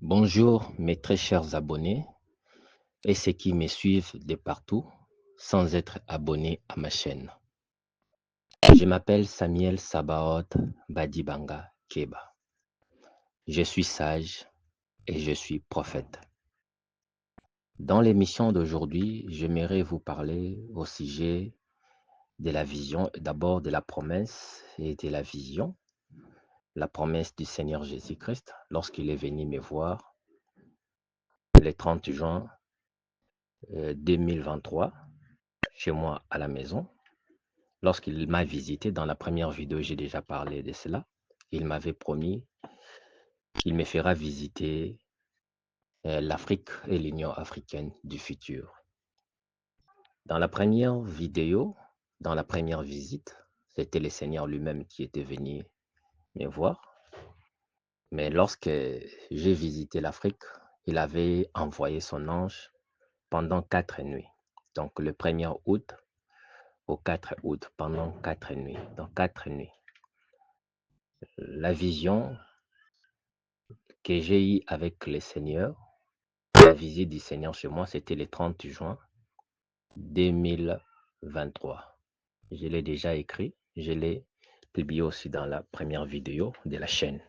Bonjour mes très chers abonnés et ceux qui me suivent de partout sans être abonnés à ma chaîne. Je m'appelle Samuel Sabaoth Badibanga Keba. Je suis sage et je suis prophète. Dans l'émission d'aujourd'hui, j'aimerais vous parler au sujet de la vision, d'abord de la promesse et de la vision, la promesse du Seigneur Jésus-Christ lorsqu'il est venu me voir le 30 juin 2023 chez moi à la maison. Lorsqu'il m'a visité, dans la première vidéo, j'ai déjà parlé de cela. Il m'avait promis qu'il me fera visiter l'Afrique et l'Union africaine du futur. Dans la première vidéo, dans la première visite, c'était le Seigneur lui-même qui était venu me voir. Mais lorsque j'ai visité l'Afrique, il avait envoyé son ange pendant 4 nuits. Donc le 1er août au 4 août, pendant 4 nuits. Donc 4 nuits. La vision que j'ai eue avec le Seigneur, la visite du Seigneur chez moi, c'était le 30 juin 2023. Je l'ai déjà écrit, je l'ai publié aussi dans la première vidéo de la chaîne.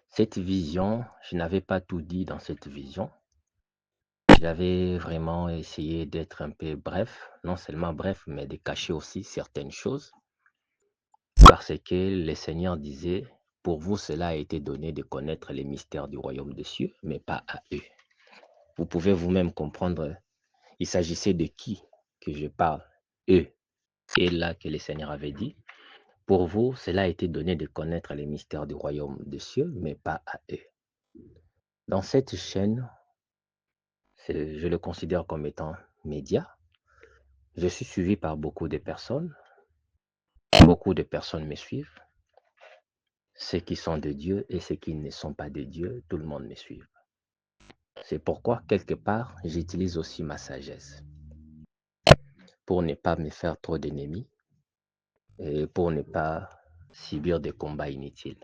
Cette vision, je n'avais pas tout dit dans cette vision. J'avais vraiment essayé d'être un peu bref, non seulement bref, mais de cacher aussi certaines choses. Parce que le Seigneur disait, pour vous, cela a été donné de connaître les mystères du royaume des cieux, mais pas à eux. Vous pouvez vous-même comprendre, il s'agissait de qui que je parle, eux. Et là que le Seigneur avait dit, pour vous, cela a été donné de connaître les mystères du royaume des cieux, mais pas à eux. Dans cette chaîne, je le considère comme étant média. Je suis suivi par beaucoup de personnes. Beaucoup de personnes me suivent. Ceux qui sont de Dieu et ceux qui ne sont pas de Dieu, tout le monde me suit. C'est pourquoi, quelque part, j'utilise aussi ma sagesse pour ne pas me faire trop d'ennemis et pour ne pas subir des combats inutiles.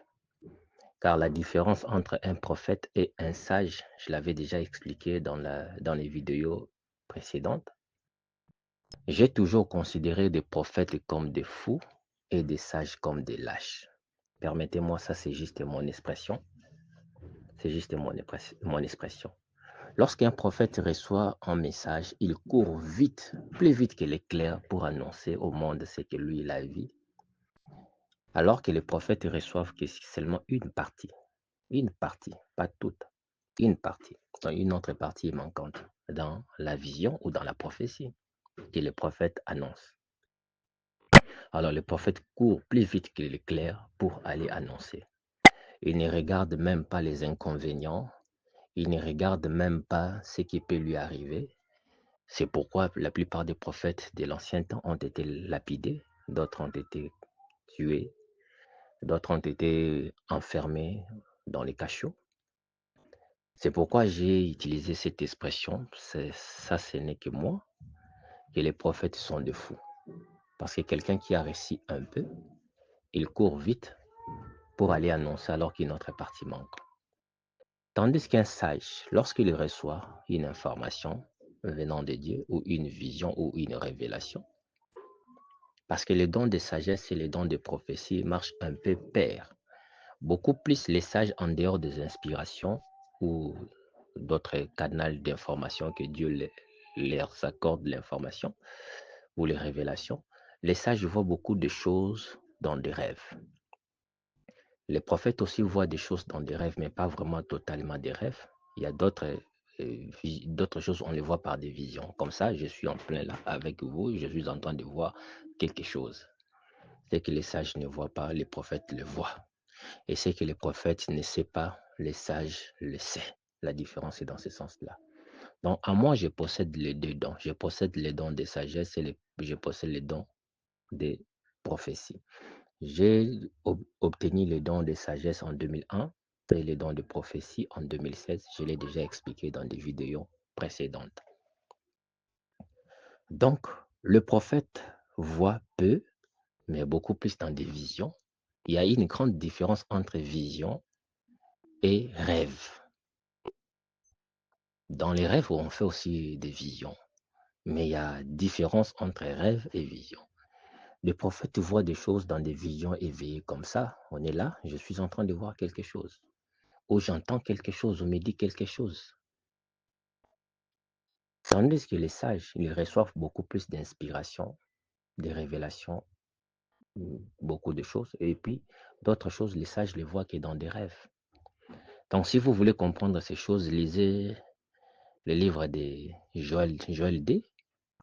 Car la différence entre un prophète et un sage, je l'avais déjà expliqué dans les vidéos précédentes. J'ai toujours considéré des prophètes comme des fous et des sages comme des lâches. Permettez-moi, ça c'est juste mon expression. C'est juste mon expression. Lorsqu'un prophète reçoit un message, il court vite, plus vite que l'éclair pour annoncer au monde ce que lui il a vu, alors que les prophètes reçoivent que seulement une partie, pas toute, une partie. Donc une autre partie est manquante dans la vision ou dans la prophétie que le prophète annonce. Alors le prophète court plus vite que l'éclair pour aller annoncer. Il ne regarde même pas les inconvénients, il ne regarde même pas ce qui peut lui arriver. C'est pourquoi la plupart des prophètes de l'ancien temps ont été lapidés, d'autres ont été tués, d'autres ont été enfermés dans les cachots. C'est pourquoi j'ai utilisé cette expression, ça ce n'est que moi, que les prophètes sont des fous. Parce que quelqu'un qui a réussi un peu, il court vite pour aller annoncer alors qu'une autre partie manque. Tandis qu'un sage, lorsqu'il reçoit une information venant de Dieu, ou une vision ou une révélation, parce que les dons de sagesse et les dons de prophétie marchent un peu pair. Beaucoup plus les sages en dehors des inspirations ou d'autres canaux d'information que Dieu leur accorde l'information ou les révélations. Les sages voient beaucoup de choses dans des rêves. Les prophètes aussi voient des choses dans des rêves, mais pas vraiment totalement des rêves. Il y a d'autres choses, on les voit par des visions. Comme ça, je suis en plein là avec vous, je suis en train de voir quelque chose. Ce que les sages ne voient pas, les prophètes le voient. Et ce que les prophètes ne savent pas, les sages le savent. La différence est dans ce sens-là. Donc, à moi, je possède les deux dons. Je possède les dons de sagesse et je possède les dons de prophétie. J'ai obtenu les dons de sagesse en 2001 et les dons de prophétie en 2016. Je l'ai déjà expliqué dans des vidéos précédentes. Donc, le prophète voit peu, mais beaucoup plus dans des visions. Il y a une grande différence entre vision et rêve. Dans les rêves, on fait aussi des visions, mais il y a différence entre rêve et vision. Les prophètes voient des choses dans des visions éveillées comme ça. On est là, je suis en train de voir quelque chose. Ou j'entends quelque chose, on me dit quelque chose. Tandis que les sages, ils reçoivent beaucoup plus d'inspiration, des révélations, beaucoup de choses. Et puis, d'autres choses, les sages les voient que dans des rêves. Donc, si vous voulez comprendre ces choses, lisez le livre de Joël D,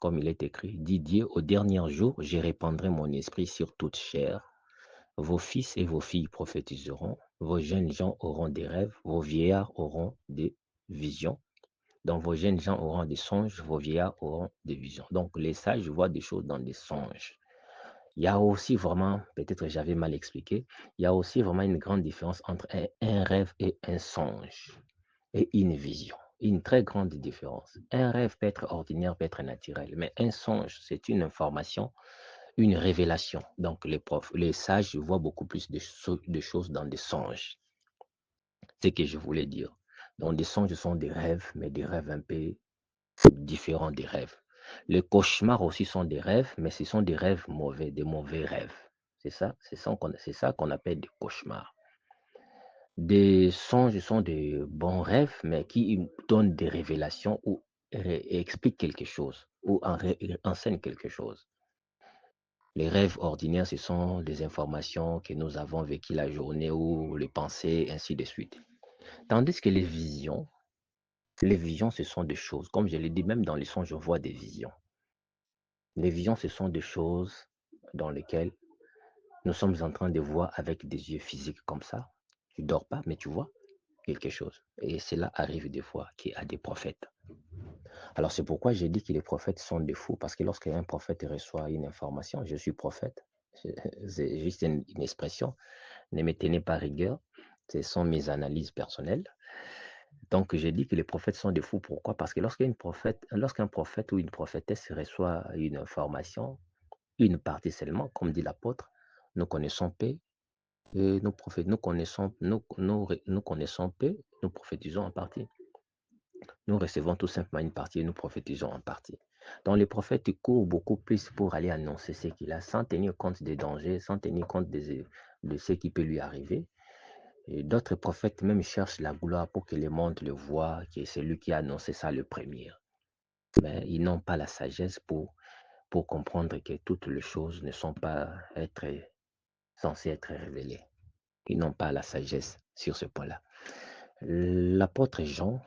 comme il est écrit, dit Dieu, au dernier jour, je répandrai mon esprit sur toute chair. Vos fils et vos filles prophétiseront, vos jeunes gens auront des rêves, vos vieillards auront des visions. Donc, vos jeunes gens auront des songes, vos vieillards auront des visions. Donc, les sages voient des choses dans des songes. Il y a aussi vraiment, peut-être j'avais mal expliqué, il y a aussi vraiment une grande différence entre un rêve et un songe et une vision. Une très grande différence. Un rêve peut être ordinaire, peut être naturel, mais un songe, c'est une information, une révélation. Donc les sages voient beaucoup plus de choses dans des songes. C'est ce que je voulais dire. Donc des songes sont des rêves, mais des rêves un peu différents des rêves. Les cauchemars aussi sont des rêves, mais ce sont des rêves mauvais, des mauvais rêves. C'est ça qu'on appelle des cauchemars. Des songes sont des bons rêves, mais qui donnent des révélations ou expliquent quelque chose ou enseignent quelque chose. Les rêves ordinaires, ce sont des informations que nous avons vécues la journée ou les pensées, ainsi de suite. Tandis que les visions, ce sont des choses. Comme je l'ai dit, même dans les songes, je vois des visions. Les visions, ce sont des choses dans lesquelles nous sommes en train de voir avec des yeux physiques comme ça. Tu dors pas, mais tu vois quelque chose. Et cela arrive des fois qu'il y a des prophètes. Alors c'est pourquoi j'ai dit que les prophètes sont des fous, parce que lorsqu'un prophète reçoit une information, je suis prophète, c'est juste une expression, ne me tenez pas rigueur, ce sont mes analyses personnelles. Donc j'ai dit que les prophètes sont des fous. Pourquoi? Parce que lorsqu'un prophète ou une prophétesse reçoit une information, une partie seulement, comme dit l'apôtre, nous connaissons paix, et nous connaissons paix, nous prophétisons en partie. Nous recevons tout simplement une partie et nous prophétisons en partie. Donc les prophètes courent beaucoup plus pour aller annoncer ce qu'il a, sans tenir compte des dangers, sans tenir compte de ce qui peut lui arriver. Et d'autres prophètes même cherchent la gloire pour que le monde le voie, que c'est lui qui a annoncé ça le premier. Mais ils n'ont pas la sagesse pour comprendre que toutes les choses ne sont pas censées être révélées. Ils n'ont pas la sagesse sur ce point-là. L'apôtre Jean,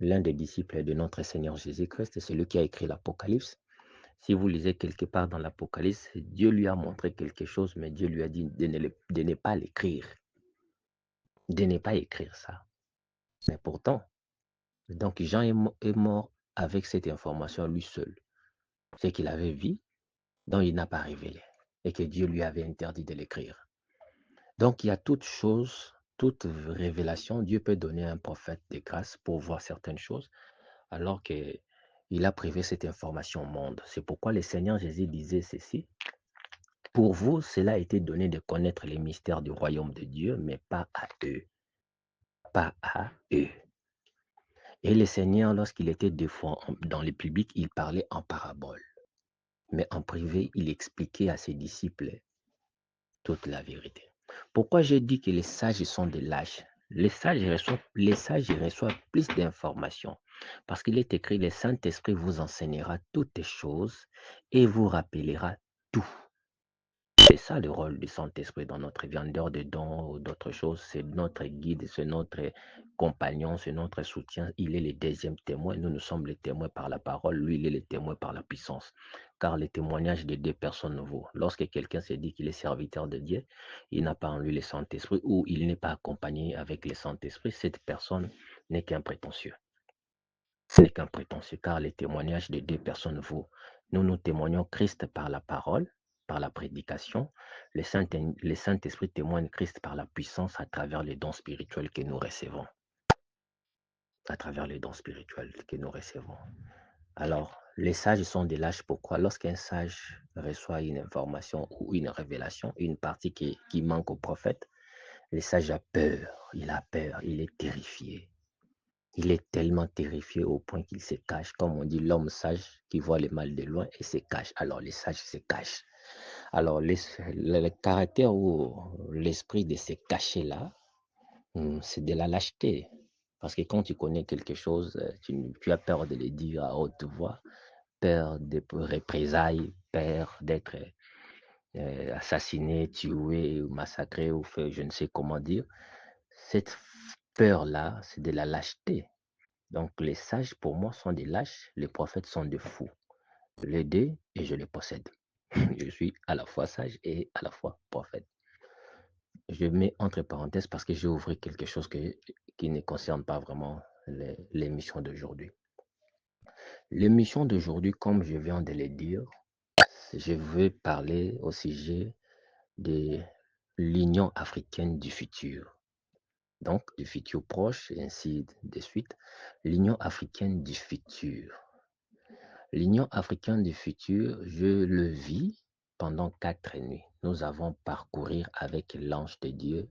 l'un des disciples de notre Seigneur Jésus-Christ, c'est celui qui a écrit l'Apocalypse. Si vous lisez quelque part dans l'Apocalypse, Dieu lui a montré quelque chose, mais Dieu lui a dit de ne pas l'écrire, de ne pas écrire ça. Mais pourtant, donc Jean est mort avec cette information lui seul. Ce qu'il avait vu, dont il n'a pas révélé, et que Dieu lui avait interdit de l'écrire. Donc il y a toute chose, toute révélation, Dieu peut donner à un prophète de grâce pour voir certaines choses, alors qu'il a privé cette information au monde. C'est pourquoi le Seigneur Jésus disait ceci: pour vous, cela a été donné de connaître les mystères du royaume de Dieu, mais pas à eux. Pas à eux. Et le Seigneur, lorsqu'il était des fois dans le public, il parlait en parabole. Mais en privé, il expliquait à ses disciples toute la vérité. Pourquoi j'ai dit que les sages sont des lâches? Les sages reçoivent plus d'informations. Parce qu'il est écrit, le Saint-Esprit vous enseignera toutes choses et vous rappellera tout. C'est ça le rôle du Saint-Esprit dans notre vie, en dehors de dons ou d'autres choses. C'est notre guide, c'est notre compagnon, c'est notre soutien. Il est le deuxième témoin. Nous, nous sommes les témoins par la parole. Lui, il est le témoin par la puissance. Car le témoignage de deux personnes vaut. Lorsque quelqu'un se dit qu'il est serviteur de Dieu, il n'a pas en lui le Saint-Esprit ou il n'est pas accompagné avec le Saint-Esprit, cette personne n'est qu'un prétentieux. Ce n'est qu'un prétentieux, car les témoignages de deux personnes vaut. Nous, nous témoignons Christ par la parole, par la prédication. Le Saint-Esprit témoigne Christ par la puissance à travers les dons spirituels que nous recevons. À travers les dons spirituels que nous recevons. Alors, les sages sont des lâches. Pourquoi? Lorsqu'un sage reçoit une information ou une révélation, une partie qui manque au prophète, Le sage a peur, il est terrifié. Il est tellement terrifié au point qu'il se cache, comme on dit, l'homme sage qui voit le mal de loin et se cache. Alors les sages se cachent. Alors le caractère ou l'esprit de se cacher là, c'est de la lâcheté. Parce que quand tu connais quelque chose, tu as peur de le dire à haute voix, peur de représailles, peur d'être assassiné, tué, ou massacré, ou fait, je ne sais comment dire. Cette peur-là, c'est de la lâcheté. Donc les sages, pour moi, sont des lâches, les prophètes sont des fous. Les deux, et je les possède. Je suis à la fois sage et à la fois prophète. Je mets entre parenthèses parce que j'ai ouvert quelque chose qui ne concerne pas vraiment l'émission d'aujourd'hui. L'émission d'aujourd'hui, comme je viens de le dire, je veux parler au sujet de l'Union africaine du futur. Donc, du futur proche et ainsi de suite. L'Union africaine du futur. L'Union africaine du futur, je le vis pendant 4 nuits. Nous avons parcouru avec l'ange de Dieu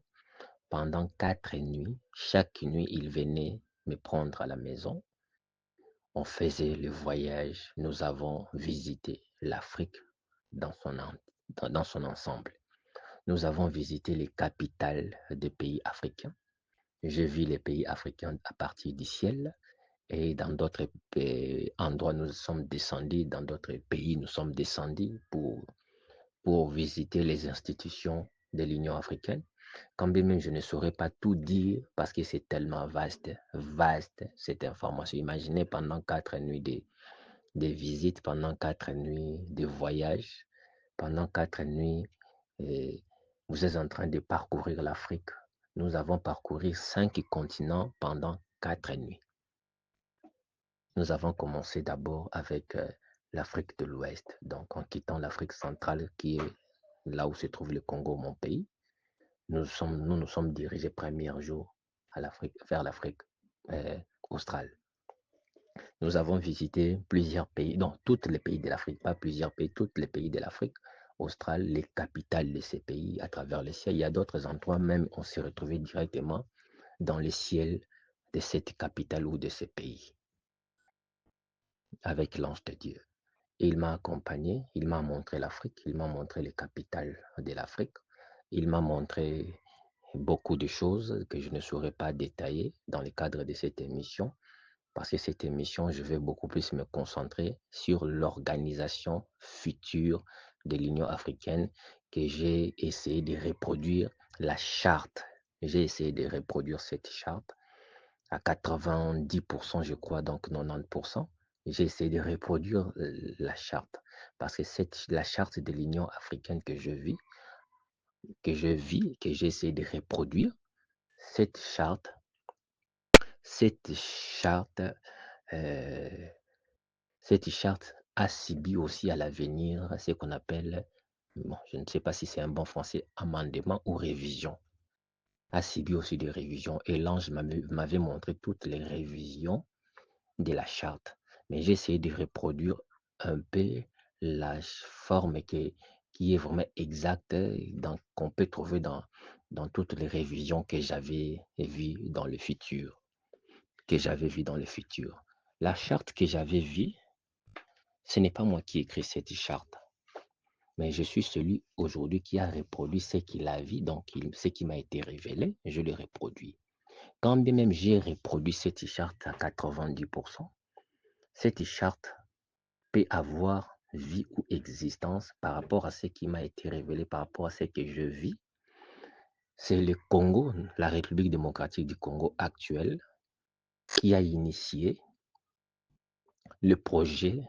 pendant 4 nuits. Chaque nuit, il venait me prendre à la maison. On faisait le voyage. Nous avons visité l'Afrique dans dans son ensemble. Nous avons visité les capitales des pays africains. J'ai vu les pays africains à partir du ciel et dans d'autres endroits, nous sommes descendus, dans d'autres pays, nous sommes descendus pour visiter les institutions de l'Union africaine. Quand bien même je ne saurais pas tout dire parce que c'est tellement vaste cette information. Imaginez pendant 4 nuits de visites, pendant 4 nuits de voyages, pendant 4 nuits, et vous êtes en train de parcourir l'Afrique. Nous avons parcouru 5 continents pendant 4 nuits. Nous avons commencé d'abord avec l'Afrique de l'Ouest, donc en quittant l'Afrique centrale qui est là où se trouve le Congo, mon pays. Nous sommes dirigés premier jour vers l'Afrique euh, australe. Nous avons visité plusieurs pays, non, tous les pays de l'Afrique, pas plusieurs pays, tous les pays de l'Afrique australe, les capitales de ces pays à travers le ciel. Il y a d'autres endroits, même on s'est retrouvé directement dans le ciel de cette capitale ou de ces pays avec l'ange de Dieu. Et il m'a accompagné, il m'a montré l'Afrique, il m'a montré les capitales de l'Afrique, il m'a montré beaucoup de choses que je ne saurais pas détailler dans le cadre de cette émission. Parce que cette émission, je vais beaucoup plus me concentrer sur l'organisation future de l'Union africaine que j'ai essayé de reproduire la charte. J'ai essayé de reproduire cette charte à 90%, je crois, donc 90%. J'ai essayé de reproduire la charte parce que la charte de l'Union africaine que j'ai essayé de reproduire, cette charte, cette charte euh, Cette charte a subi aussi à l'avenir ce qu'on appelle, bon, je ne sais pas si c'est un bon français, amendement ou révision. A subi aussi des révisions et l'ange m'avait montré toutes les révisions de la charte. Mais j'ai essayé de reproduire un peu la forme qui est vraiment exacte, qu'on peut trouver dans toutes les révisions que j'avais vues dans le futur, que j'avais vues dans le futur. La charte que j'avais vue, ce n'est pas moi qui ai écrit cette charte, mais je suis celui aujourd'hui qui a reproduit ce qu'il a vu, donc ce qui m'a été révélé, je le reproduis. Quand bien même j'ai reproduit cette charte à 90%, cette charte peut avoir vie ou existence par rapport à ce qui m'a été révélé, par rapport à ce que je vis. C'est le Congo, la République démocratique du Congo actuelle, qui a initié le projet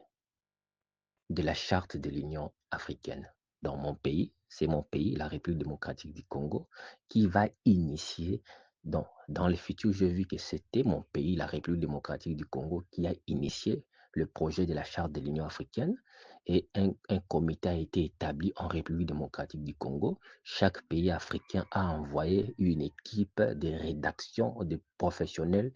de la charte de l'Union africaine. Dans mon pays, c'est mon pays, la République démocratique du Congo, qui va initier, dans le futur, j'ai vu que c'était mon pays, la République démocratique du Congo, qui a initié le projet de la charte de l'Union africaine et un comité a été établi en République démocratique du Congo. Chaque pays africain a envoyé une équipe de rédaction de professionnels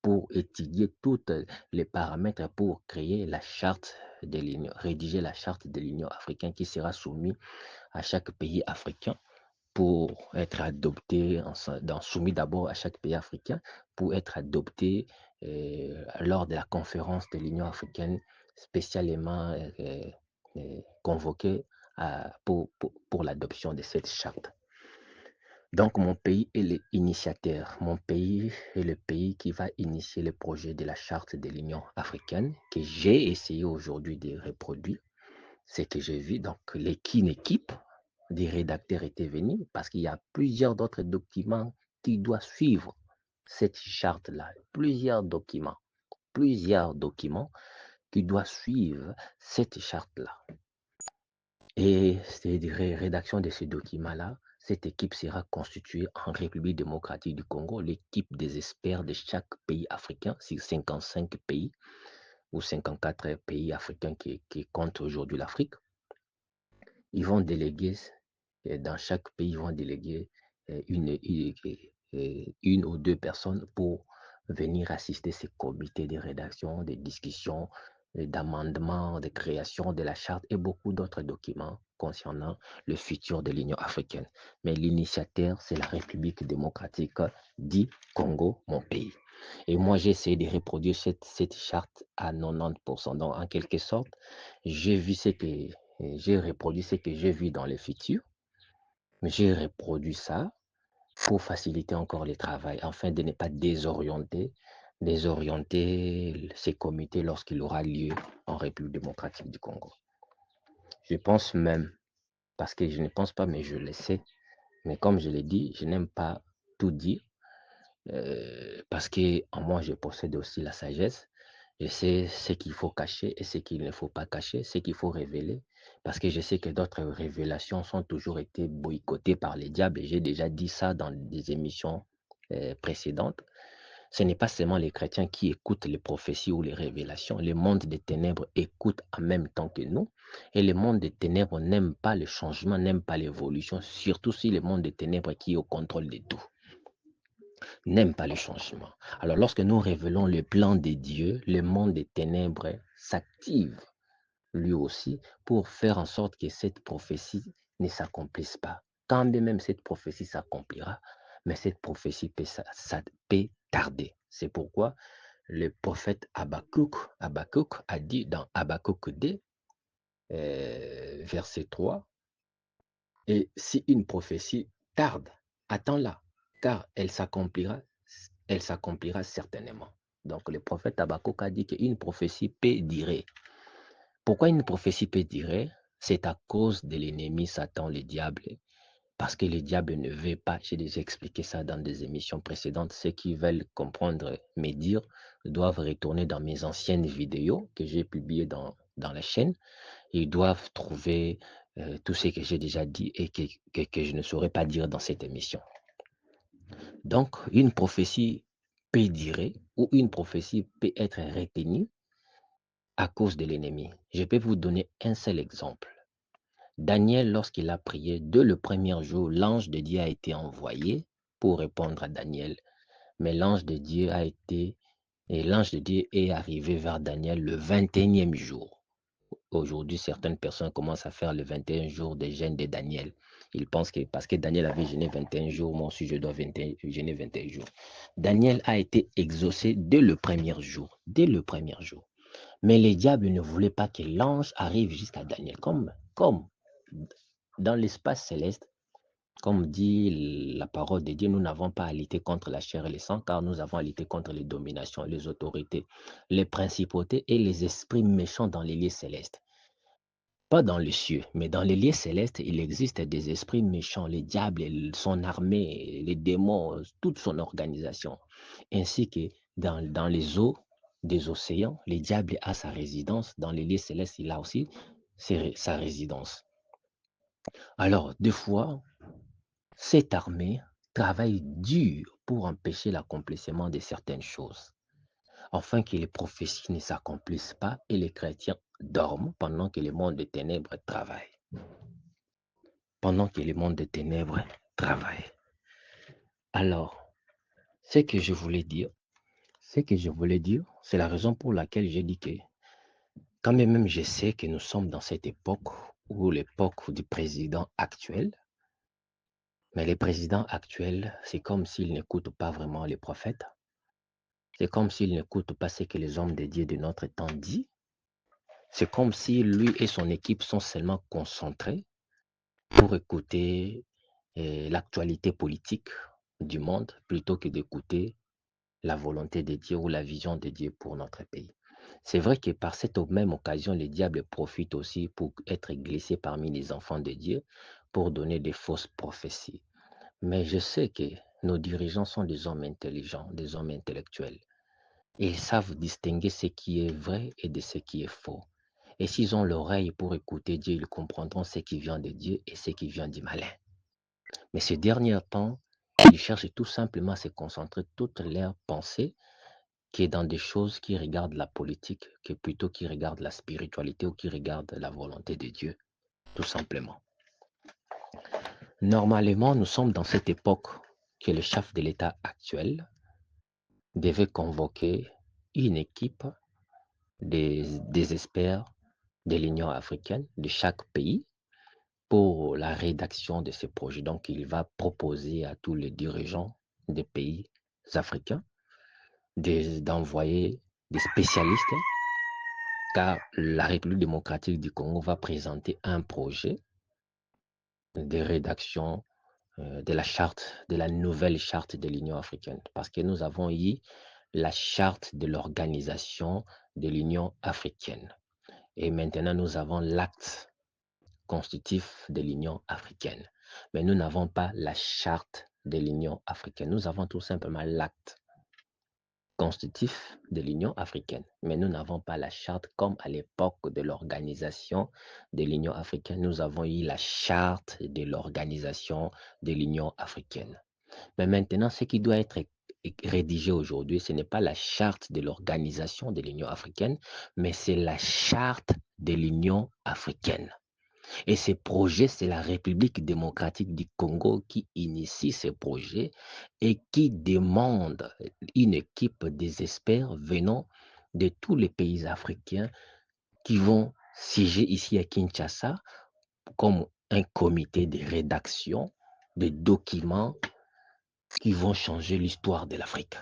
pour étudier tous les paramètres pour créer la charte de l'Union, rédiger la charte de l'Union africaine qui sera soumise à chaque pays africain pour être adopté, soumis d'abord à chaque pays africain, pour être adopté lors de la conférence de l'Union africaine spécialement convoquée pour l'adoption de cette charte. Donc, mon pays est l'initiateur. Mon pays est le pays qui va initier le projet de la charte de l'Union africaine que j'ai essayé aujourd'hui de reproduire. C'est que j'ai vu, donc, une équipe des rédacteurs était venue parce qu'il y a plusieurs d'autres documents qui doivent suivre cette charte-là. Plusieurs documents qui doivent suivre cette charte-là. Et c'est de rédaction de ces documents-là. Cette équipe sera constituée en République démocratique du Congo, l'équipe des experts de chaque pays africain, sur 55 pays ou 54 pays africains qui comptent aujourd'hui l'Afrique. Ils vont déléguer, dans chaque pays, ils vont déléguer une ou deux personnes pour venir assister ces comités de rédaction, de discussions, d'amendements, de création de la charte et beaucoup d'autres documents concernant le futur de l'Union africaine. Mais l'initiateur, c'est la République démocratique du Congo, mon pays. Et moi, j'ai essayé de reproduire cette charte à 90%. Donc, en quelque sorte, j'ai vu ce que j'ai reproduit ce que j'ai vu dans le futur, mais j'ai reproduit ça pour faciliter encore le travail, afin de ne pas désorienter ces comités lorsqu'il aura lieu en République démocratique du Congo. Je pense même, parce que je ne pense pas, mais je le sais, mais comme je l'ai dit, je n'aime pas tout dire, parce que en moi, je possède aussi la sagesse. Je sais ce qu'il faut cacher et ce qu'il ne faut pas cacher, ce qu'il faut révéler, parce que je sais que d'autres révélations sont toujours été boycottées par les diables, et j'ai déjà dit ça dans des émissions précédentes. Ce n'est pas seulement les chrétiens qui écoutent les prophéties ou les révélations, le monde des ténèbres écoute en même temps que nous, et le monde des ténèbres n'aime pas le changement, n'aime pas l'évolution, surtout si le monde des ténèbres qui est au contrôle de tout n'aime pas le changement. Alors lorsque nous révélons le plan de Dieu, le monde des ténèbres s'active lui aussi pour faire en sorte que cette prophétie ne s'accomplisse pas. Quand bien même cette prophétie s'accomplira, mais cette prophétie ça peut tarder. C'est pourquoi le prophète Habakkuk a dit dans Habakkuk 2, verset 3, et si une prophétie tarde, attends-la, car elle s'accomplira certainement. Donc le prophète Habakkuk a dit qu'une prophétie peut durer. Pourquoi une prophétie peut durer? C'est à cause de l'ennemi Satan, le diable. Parce que le diable ne veut pas, j'ai déjà expliqué ça dans des émissions précédentes, ceux qui veulent comprendre mes dires doivent retourner dans mes anciennes vidéos que j'ai publiées dans la chaîne. Ils doivent trouver tout ce que j'ai déjà dit et que je ne saurais pas dire dans cette émission. Donc, une prophétie peut durer ou une prophétie peut être retenue à cause de l'ennemi. Je peux vous donner un seul exemple. Daniel, lorsqu'il a prié, dès le premier jour, l'ange de Dieu a été envoyé pour répondre à Daniel. Mais l'ange de Dieu est arrivé vers Daniel le 21e jour. Aujourd'hui, certaines personnes commencent à faire le 21 jours de jeûne de Daniel. Ils pensent que parce que Daniel avait jeûné 21 jours, moi aussi je dois jeûner 21 jours. Daniel a été exaucé dès le premier jour. Dès le premier jour. Mais les diables ne voulaient pas que l'ange arrive jusqu'à Daniel. Comme dans l'espace céleste, comme dit la parole de Dieu, nous n'avons pas à lutter contre la chair et le sang, car nous avons à lutter contre les dominations, les autorités, les principautés et les esprits méchants dans les lieux célestes. Pas dans les cieux, mais dans les lieux célestes, il existe des esprits méchants, les diables, son armée, les démons, toute son organisation, ainsi que dans les eaux des océans, le diable a sa résidence, dans les lieux célestes, il a aussi sa résidence. Alors, des fois, cette armée travaille dur pour empêcher l'accomplissement de certaines choses, afin que les prophéties ne s'accomplissent pas et les chrétiens dorment pendant que le monde des ténèbres travaille. Pendant que le monde des ténèbres travaille. Alors, ce que je voulais dire, c'est la raison pour laquelle j'ai dit que, quand même je sais que nous sommes dans cette époque, ou l'époque du président actuel, Mais les présidents actuels, c'est comme s'ils n'écoutent pas vraiment les prophètes. C'est comme s'ils n'écoutent pas ce que les hommes de Dieu de notre temps disent. C'est comme si lui et son équipe sont seulement concentrés pour écouter l'actualité politique du monde plutôt que d'écouter la volonté de Dieu ou la vision de Dieu pour notre pays. C'est vrai que par cette même occasion, le diable profite aussi pour être glissé parmi les enfants de Dieu pour donner des fausses prophéties. Mais je sais que nos dirigeants sont des hommes intelligents, des hommes intellectuels. Ils savent distinguer ce qui est vrai et de ce qui est faux. Et s'ils ont l'oreille pour écouter Dieu, ils comprendront ce qui vient de Dieu et ce qui vient du malin. Mais ces derniers temps, ils cherchent tout simplement à se concentrer toute leur pensée qui est dans des choses qui regardent la politique, que plutôt qui regardent la spiritualité ou qui regardent la volonté de Dieu, tout simplement. Normalement, nous sommes dans cette époque que le chef de l'État actuel devait convoquer une équipe des experts de l'Union africaine, de chaque pays, pour la rédaction de ces projets. Donc, il va proposer à tous les dirigeants des pays africains d'envoyer des spécialistes, car la République démocratique du Congo va présenter un projet de rédaction de la charte, de la nouvelle charte de l'Union africaine, parce que nous avons eu la charte de l'organisation de l'Union africaine. Et maintenant, nous avons l'acte constitutif de l'Union africaine. Mais nous n'avons pas la charte de l'Union africaine. Nous avons tout simplement l'acte constitutif de l'Union africaine. Mais nous n'avons pas la charte comme à l'époque de l'organisation de l'Union africaine. Nous avons eu la charte de l'organisation de l'Union africaine. Mais maintenant, ce qui doit être rédigé aujourd'hui, ce n'est pas la charte de l'organisation de l'Union africaine, mais c'est la charte de l'Union africaine. Et ces projets, c'est la République démocratique du Congo qui initie ces projets et qui demande une équipe des experts venant de tous les pays africains qui vont siéger ici à Kinshasa comme un comité de rédaction de documents qui vont changer l'histoire de l'Afrique,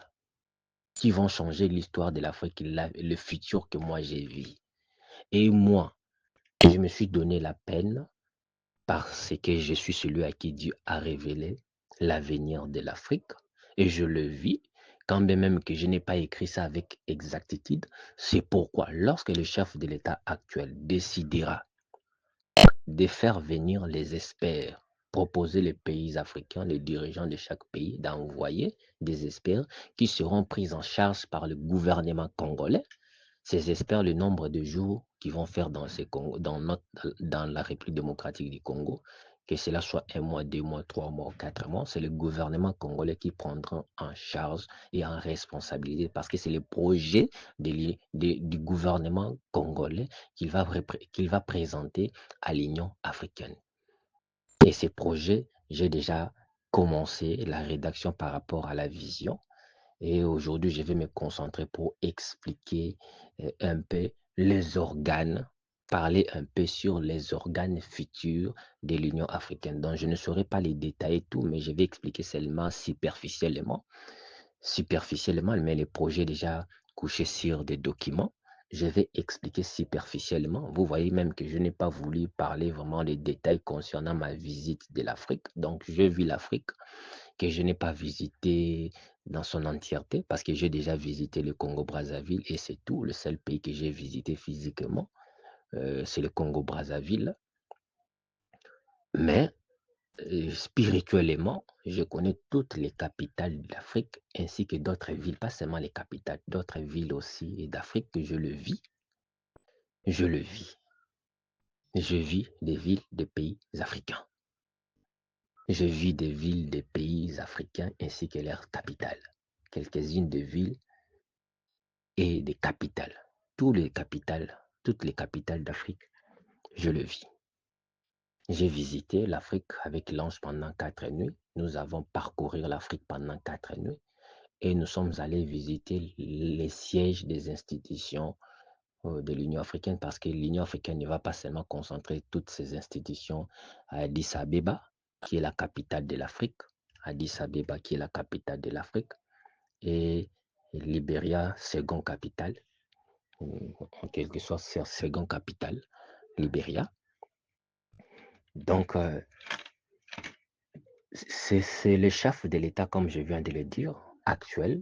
qui vont changer l'histoire de l'Afrique, le futur que moi j'ai vu. Et moi, je me suis donné la peine parce que je suis celui à qui Dieu a révélé l'avenir de l'Afrique et je le vis, quand bien même que je n'ai pas écrit ça avec exactitude. C'est pourquoi, lorsque le chef de l'État actuel décidera de faire venir les experts, proposer les pays africains, les dirigeants de chaque pays, d'envoyer des experts qui seront pris en charge par le gouvernement congolais. Ces experts, le nombre de jours qu'ils vont faire dans la République démocratique du Congo, que cela soit 1 mois, 2 mois, 3 mois, 4 mois, c'est le gouvernement congolais qui prendra en charge et en responsabilité parce que c'est le projet du gouvernement congolais qu'il va présenter à l'Union africaine. Et ces projets, j'ai déjà commencé la rédaction par rapport à la vision. Et aujourd'hui, je vais me concentrer pour expliquer un peu les organes, parler un peu sur les organes futurs de l'Union africaine. Donc, je ne saurais pas les détailler tout, mais je vais expliquer seulement superficiellement. Superficiellement, mais les projets déjà couchés sur des documents. Je vais expliquer superficiellement. Vous voyez même que je n'ai pas voulu parler vraiment des détails concernant ma visite de l'Afrique. Donc, je vis l'Afrique que je n'ai pas visité dans son entièreté parce que j'ai déjà visité le Congo-Brazzaville et c'est tout. Le seul pays que j'ai visité physiquement, c'est le Congo-Brazzaville. Mais spirituellement, je connais toutes les capitales d'Afrique ainsi que d'autres villes, pas seulement les capitales, d'autres villes aussi d'Afrique que je le vis. Je le vis. Je vis des villes des pays africains. Je vis des villes des pays africains ainsi que leurs capitales. Quelques-unes des villes et des capitales. Toutes les capitales d'Afrique, je le vis. J'ai visité l'Afrique avec l'ange pendant 4 nuits. Nous avons parcouru l'Afrique pendant 4 nuits et nous sommes allés visiter les sièges des institutions de l'Union africaine parce que l'Union africaine ne va pas seulement concentrer toutes ses institutions à Addis Abeba, qui est la capitale de l'Afrique, Addis Abeba, qui est la capitale de l'Afrique, et Libéria, seconde capitale, en quelque sorte, c'est seconde capitale, Libéria. Donc, c'est le chef de l'État, comme je viens de le dire, actuel,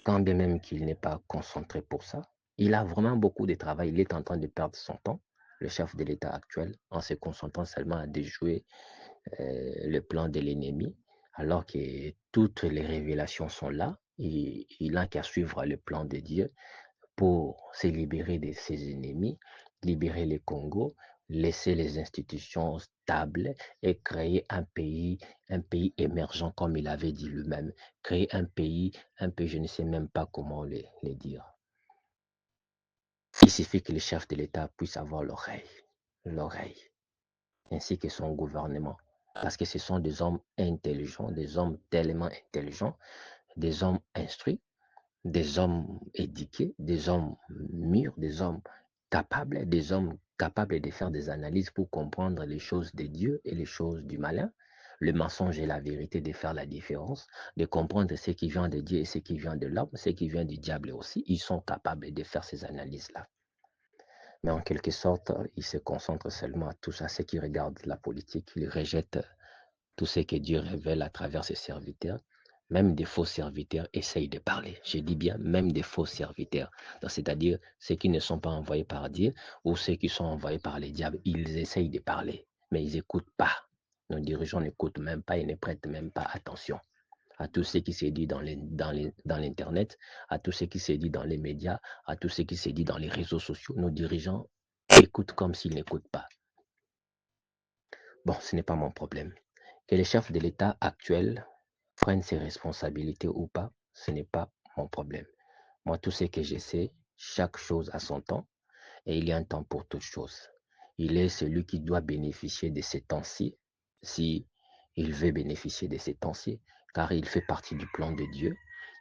quand bien même qu'il n'est pas concentré pour ça. Il a vraiment beaucoup de travail. Il est en train de perdre son temps, le chef de l'État actuel, en se concentrant seulement à déjouer le plan de l'ennemi, alors que toutes les révélations sont là. Il n'a qu'à suivre le plan de Dieu pour se libérer de ses ennemis, libérer le Congo, laisser les institutions stables et créer un pays émergent, comme il avait dit lui-même. Créer un pays, je ne sais même pas comment le dire. Il suffit que le chef de l'État puisse avoir l'oreille, ainsi que son gouvernement. Parce que ce sont des hommes intelligents, des hommes tellement intelligents, des hommes instruits, des hommes éduqués, des hommes mûrs, des hommes capables de faire des analyses pour comprendre les choses de Dieu et les choses du malin, le mensonge et la vérité, de faire la différence, de comprendre ce qui vient de Dieu et ce qui vient de l'homme, ce qui vient du diable aussi. Ils sont capables de faire ces analyses-là. Mais en quelque sorte, ils se concentrent seulement à tout ça, ce qui regarde la politique. Ils rejettent tout ce que Dieu révèle à travers ses serviteurs. Même des faux serviteurs essayent de parler. Je dis bien, même des faux serviteurs. C'est-à-dire ceux qui ne sont pas envoyés par Dieu ou ceux qui sont envoyés par les diables. Ils essayent de parler, mais ils n'écoutent pas. Nos dirigeants n'écoutent même pas et ne prêtent même pas attention à tout ce qui se dit dans l'Internet, à tout ce qui se dit dans les médias, à tout ce qui se dit dans les réseaux sociaux. Nos dirigeants écoutent comme s'ils n'écoutent pas. Bon, ce n'est pas mon problème. Que les chefs de l'État actuel prennent ses responsabilités ou pas, ce n'est pas mon problème. Moi, tout ce que je sais, chaque chose a son temps et il y a un temps pour toute chose. Il est celui qui doit bénéficier de ces temps-ci, si il veut bénéficier de ces temps-ci, car il fait partie du plan de Dieu.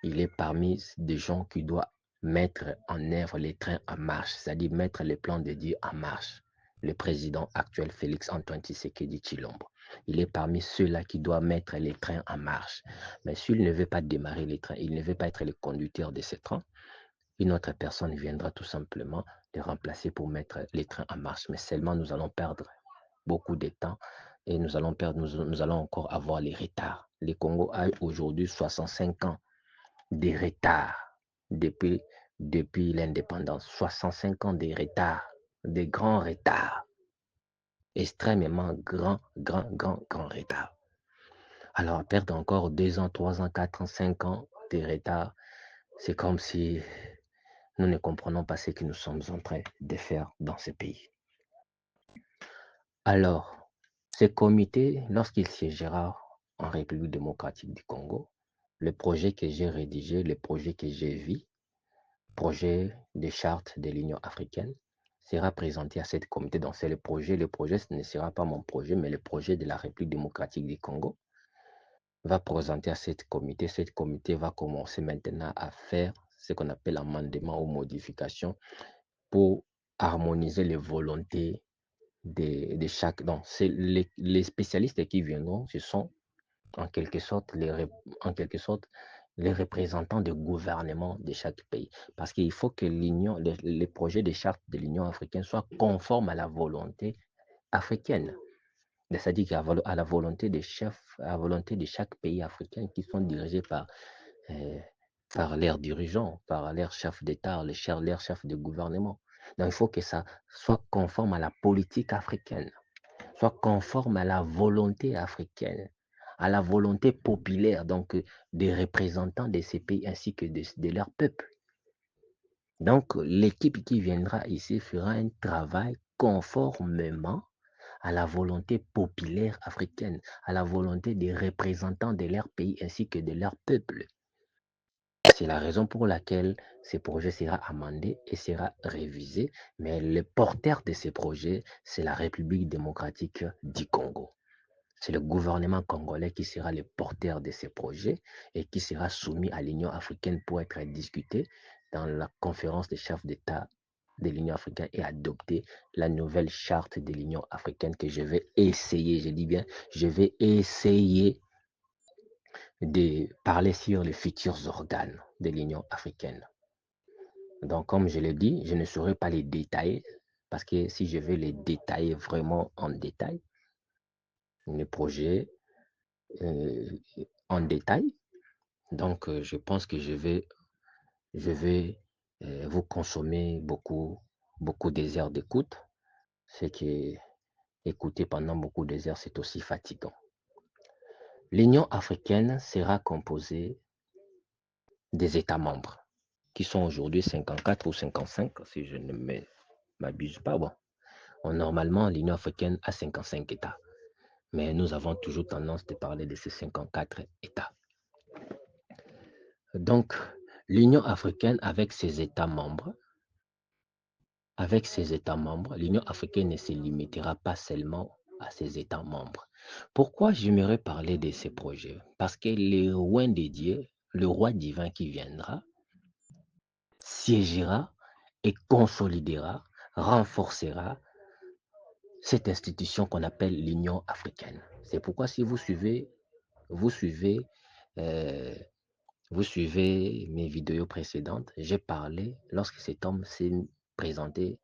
Il est parmi des gens qui doivent mettre en œuvre les trains en marche, c'est-à-dire mettre les plans de Dieu en marche. Le président actuel, Félix-Antoine Tshisekedi Tshilombo, il est parmi ceux-là qui doivent mettre les trains en marche. Mais s'il ne veut pas démarrer les trains, il ne veut pas être le conducteur de ces trains, une autre personne viendra tout simplement les remplacer pour mettre les trains en marche. Mais seulement nous allons perdre beaucoup de temps et nous allons encore avoir les retards. Le Congo a aujourd'hui 65 ans de retard depuis l'indépendance. 65 ans de retard, de grands retards. Extrêmement grand retard. Alors, perdre encore 2 ans, 3 ans, 4 ans, 5 ans de retard, c'est comme si nous ne comprenons pas ce que nous sommes en train de faire dans ce pays. Alors, ce comité, lorsqu'il siégera en République démocratique du Congo, le projet que j'ai rédigé, le projet que j'ai vu, projet de charte de l'Union africaine, sera présenté à ce comité. Donc, c'est le projet. Le projet, ce ne sera pas mon projet, mais le projet de la République démocratique du Congo va présenter à ce comité. Ce comité va commencer maintenant à faire ce qu'on appelle amendement ou modification pour harmoniser les volontés de chaque. Donc, c'est les spécialistes qui viendront, ce sont en quelque sorte les représentants du gouvernement de chaque pays. Parce qu'il faut que les projets de charte de l'Union africaine soient conformes à la volonté africaine. C'est-à-dire à la volonté des chefs, à la volonté de chaque pays africain qui sont dirigés par leurs dirigeants, par leurs chefs d'État, leurs chefs de gouvernement. Donc, il faut que ça soit conforme à la politique africaine, soit conforme à la volonté africaine, à la volonté populaire, donc des représentants de ces pays ainsi que de leur peuple. Donc, l'équipe qui viendra ici fera un travail conformément à la volonté populaire africaine, à la volonté des représentants de leur pays ainsi que de leur peuple. C'est la raison pour laquelle ce projet sera amendé et sera révisé, mais le porteur de ces projets, c'est la République démocratique du Congo. C'est le gouvernement congolais qui sera le porteur de ces projets et qui sera soumis à l'Union africaine pour être discuté dans la conférence des chefs d'État de l'Union africaine et adopter la nouvelle charte de l'Union africaine que je vais essayer, je dis bien, je vais essayer de parler sur les futurs organes de l'Union africaine. Donc, comme je l'ai dit, je ne saurais pas les détailler parce que si je veux les détailler vraiment en détail, les projets euh, en détail, donc je pense que je vais vous consommer beaucoup des heures d'écoute, ce qui écouter pendant beaucoup des heures, c'est aussi fatigant. L'Union africaine sera composée des États membres, qui sont aujourd'hui 54 ou 55, si je ne m'abuse pas. Bon, normalement, l'Union africaine a 55 États, mais nous avons toujours tendance de parler de ces 54 États. Donc, l'Union africaine, avec ses États membres, l'Union africaine ne se limitera pas seulement à ses États membres. Pourquoi j'aimerais parler de ces projets? Parce que le roi de Dieu, le roi divin qui viendra, siégera et consolidera, renforcera cette institution qu'on appelle l'Union africaine. C'est pourquoi si vous suivez, euh, vous suivez mes vidéos précédentes, j'ai parlé, lorsque cet homme s'est présenté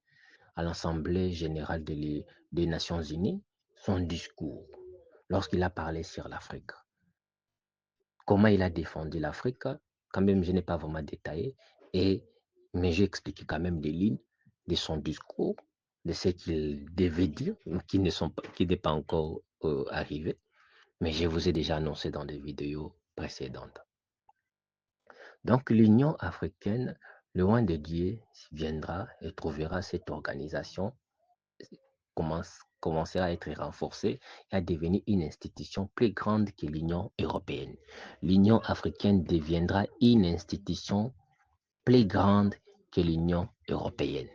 à l'Assemblée générale des Nations unies, son discours, lorsqu'il a parlé sur l'Afrique. Comment il a défendu l'Afrique, quand même, je n'ai pas vraiment détaillé, mais j'ai expliqué quand même des lignes de son discours, de ce qu'il devait dire, qui n'est pas encore arrivé, mais je vous ai déjà annoncé dans des vidéos précédentes. Donc, l'Union africaine, le roi de Dieu viendra et trouvera cette organisation commencer à être renforcée et à devenir une institution plus grande que l'Union européenne. L'Union africaine deviendra une institution plus grande que l'Union européenne.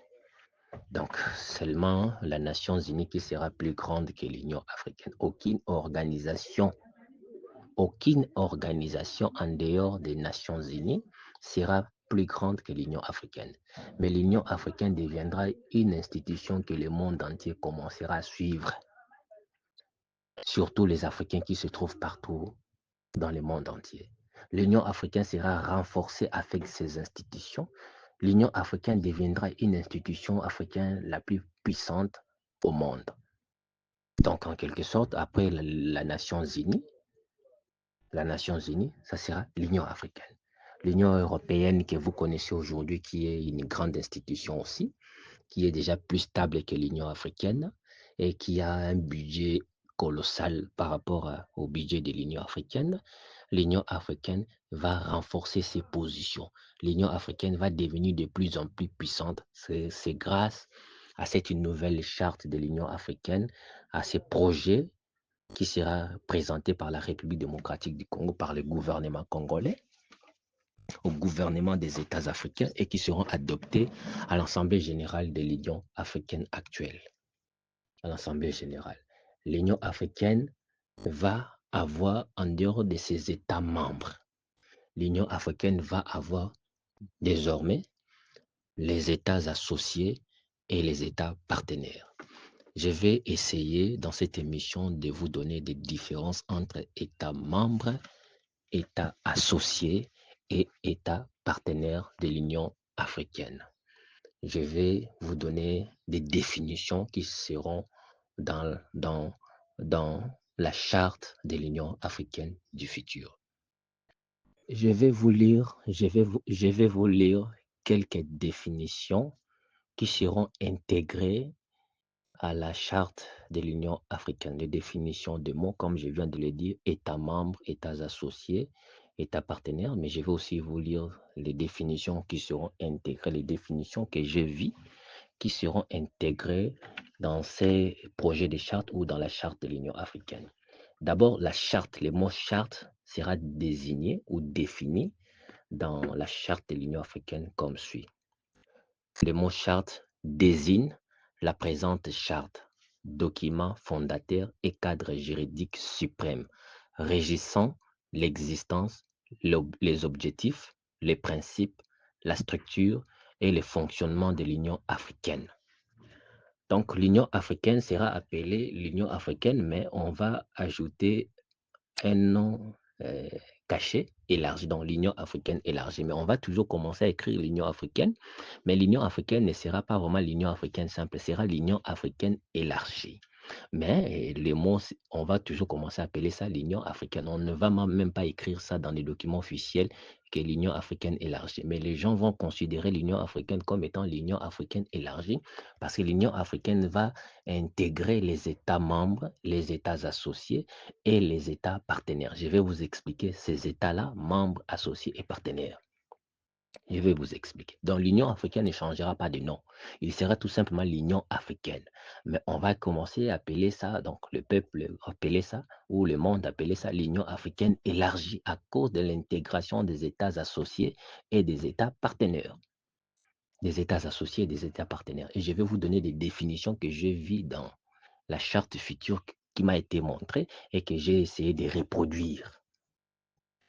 Donc, seulement la Nations unies qui sera plus grande que l'Union africaine. Aucune organisation en dehors des Nations unies sera plus grande que l'Union africaine. Mais l'Union africaine deviendra une institution que le monde entier commencera à suivre, surtout les Africains qui se trouvent partout dans le monde entier. L'Union africaine sera renforcée avec ses institutions. L'Union africaine deviendra une institution africaine la plus puissante au monde. Donc, en quelque sorte, après la Nations unies, ça sera l'Union africaine. L'Union européenne que vous connaissez aujourd'hui, qui est une grande institution aussi, qui est déjà plus stable que l'Union africaine et qui a un budget colossal par rapport au budget de l'Union africaine, l'Union africaine va renforcer ses positions. L'Union africaine va devenir de plus en plus puissante. C'est grâce à cette nouvelle charte de l'Union africaine, à ces projets qui sera présenté par la République démocratique du Congo, par le gouvernement congolais, au gouvernement des États africains et qui seront adoptés à l'Assemblée générale de l'Union africaine actuelle. À l'Assemblée générale. L'Union africaine va avoir, en dehors de ses États membres, l'Union africaine va avoir désormais les États associés et les États partenaires. Je vais essayer dans cette émission de vous donner des différences entre États membres, États associés et États partenaires de l'Union africaine. Je vais vous donner des définitions qui seront dans la charte de l'Union africaine du futur. Je vais vous lire quelques définitions qui seront intégrées à la charte de l'Union africaine. Les définitions de mots, comme je viens de le dire, États membres, États associés, États partenaires, mais je vais aussi vous lire les définitions qui seront intégrées, les définitions que je vis, qui seront intégrées dans ces projets de charte ou dans la charte de l'Union africaine. D'abord, la charte, le mot charte sera désigné ou défini dans la charte de l'Union africaine comme suit. Le mot charte désigne la présente charte, document fondateur et cadre juridique suprême, régissant l'existence, les objectifs, les principes, la structure et le fonctionnement de l'Union africaine. Donc, l'Union africaine sera appelée l'Union africaine, mais on va ajouter un nom caché, élargi, donc l'Union africaine élargie. Mais on va toujours commencer à écrire l'Union africaine, mais l'Union africaine ne sera pas vraiment l'Union africaine simple, sera l'Union africaine élargie. Mais les mots, on va toujours commencer à appeler ça l'Union africaine. On ne va même pas écrire ça dans les documents officiels que l'Union africaine élargie. Mais les gens vont considérer l'Union africaine comme étant l'Union africaine élargie parce que l'Union africaine va intégrer les États membres, les États associés et les États partenaires. Je vais vous expliquer ces États-là, membres, associés et partenaires. Je vais vous expliquer. Donc, l'Union africaine ne changera pas de nom. Il sera tout simplement l'Union africaine. Mais on va commencer à appeler ça, donc le peuple appeler ça, ou le monde appeler ça l'Union africaine élargie à cause de l'intégration des États associés et des États partenaires. Des États associés et des États partenaires. Et je vais vous donner des définitions que je vis dans la charte future qui m'a été montrée et que j'ai essayé de reproduire.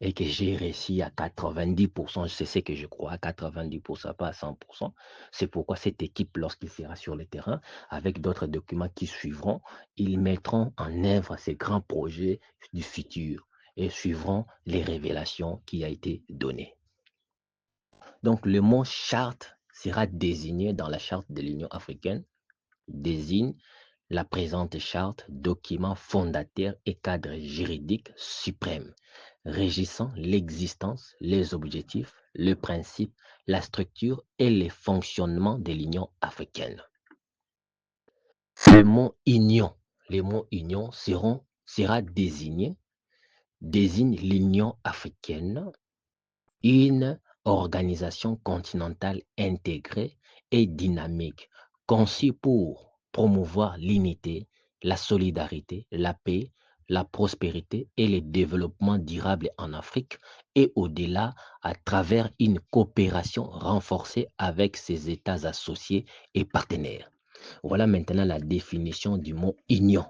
Et que j'ai réussi à 90%, c'est ce que je crois, à 90%, pas à 100%. C'est pourquoi cette équipe, lorsqu'il sera sur le terrain, avec d'autres documents qui suivront, ils mettront en œuvre ces grands projets du futur et suivront les révélations qui a été données. Donc, le mot charte sera désigné dans la charte de l'Union africaine, désigne la présente charte, document fondateur et cadre juridique suprême, régissant l'existence, les objectifs, le principe, la structure et les fonctionnements de l'Union africaine. Le mot union, les mots union sera désigné, désigne l'Union africaine, une organisation continentale intégrée et dynamique, conçue pour promouvoir l'unité, la solidarité, la paix, la prospérité et le développement durable en Afrique et au-delà à travers une coopération renforcée avec ses États associés et partenaires. Voilà maintenant la définition du mot union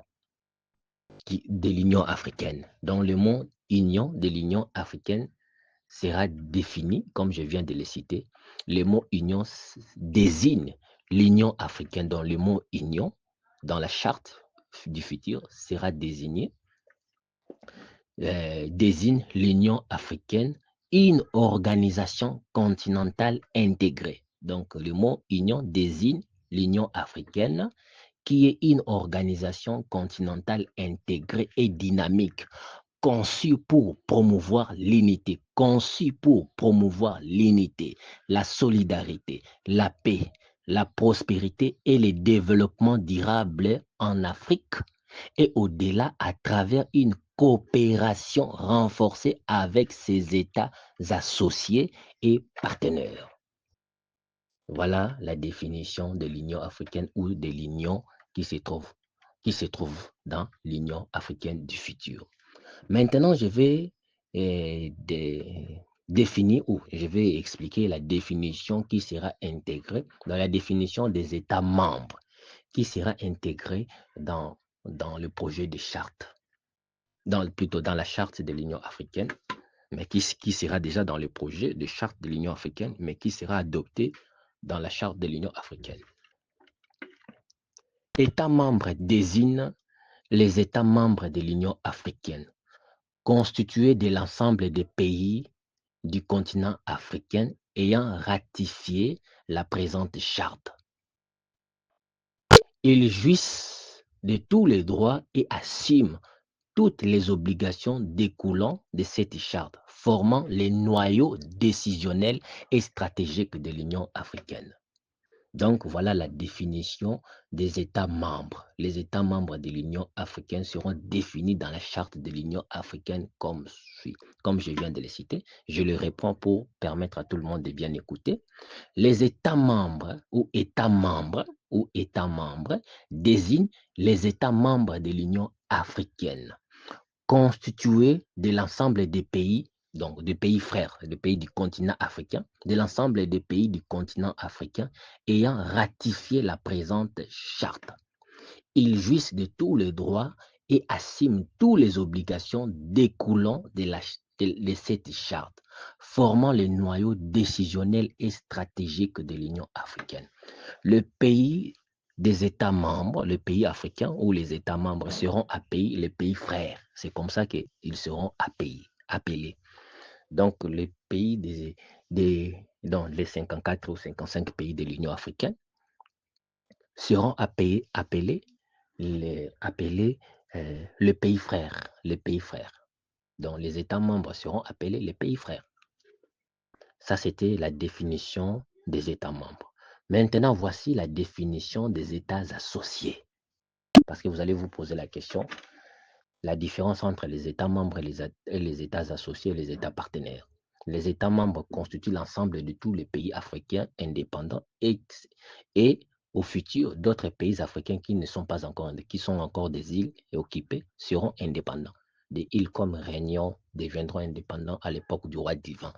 de l'Union africaine. Dans le mot union de l'Union africaine, sera défini, comme je viens de le citer. Le mot union désigne l'Union africaine, dont le mot union, dans la charte du futur, sera désigné, désigne l'Union africaine, une organisation continentale intégrée. Donc, le mot union désigne l'Union africaine, qui est une organisation continentale intégrée et dynamique, conçu pour promouvoir l'unité, la solidarité, la paix, la prospérité et le développement durable en Afrique et au-delà à travers une coopération renforcée avec ses États associés et partenaires. Voilà la définition de l'Union africaine ou de l'Union qui se trouve dans l'Union africaine du futur. Maintenant, je vais définir ou je vais expliquer la définition qui sera intégrée dans la définition des États membres, qui sera intégrée dans le projet de charte, plutôt dans la charte de l'Union africaine, mais qui sera déjà dans le projet de charte de l'Union africaine, mais qui sera adopté dans la charte de l'Union africaine. États membres désignent les États membres de l'Union africaine, constitués de l'ensemble des pays du continent africain ayant ratifié la présente charte. Ils jouissent de tous les droits et assument toutes les obligations découlant de cette charte, formant les noyaux décisionnels et stratégiques de l'Union africaine. Donc, voilà la définition des États membres. Les États membres de l'Union africaine seront définis dans la charte de l'Union africaine comme suit. Comme je viens de le citer, je le reprends pour permettre à tout le monde de bien écouter. Les États membres ou États membres désignent les États membres de l'Union africaine, constitués de l'ensemble des pays, donc des pays frères, des pays du continent africain, de l'ensemble des pays du continent africain ayant ratifié la présente charte. Ils jouissent de tous les droits et assument toutes les obligations découlant de cette charte, formant le noyau décisionnel et stratégique de l'Union africaine. Le pays des États membres, le pays africain où les États membres seront appelés les pays frères. C'est comme ça qu'ils seront appelés. Donc, les pays dans les 54 ou 55 pays de l'Union africaine seront appelés le pays frère, les pays frères. Donc, les États membres seront appelés les pays frères. Ça, c'était la définition des États membres. Maintenant, voici la définition des États associés. Parce que vous allez vous poser la question, la différence entre les États membres et les États associés et les États partenaires. Les États membres constituent l'ensemble de tous les pays africains indépendants et au futur, d'autres pays africains qui ne sont pas encore, qui sont encore des îles et occupés seront indépendants. Des îles comme Réunion deviendront indépendants à l'époque du roi divin,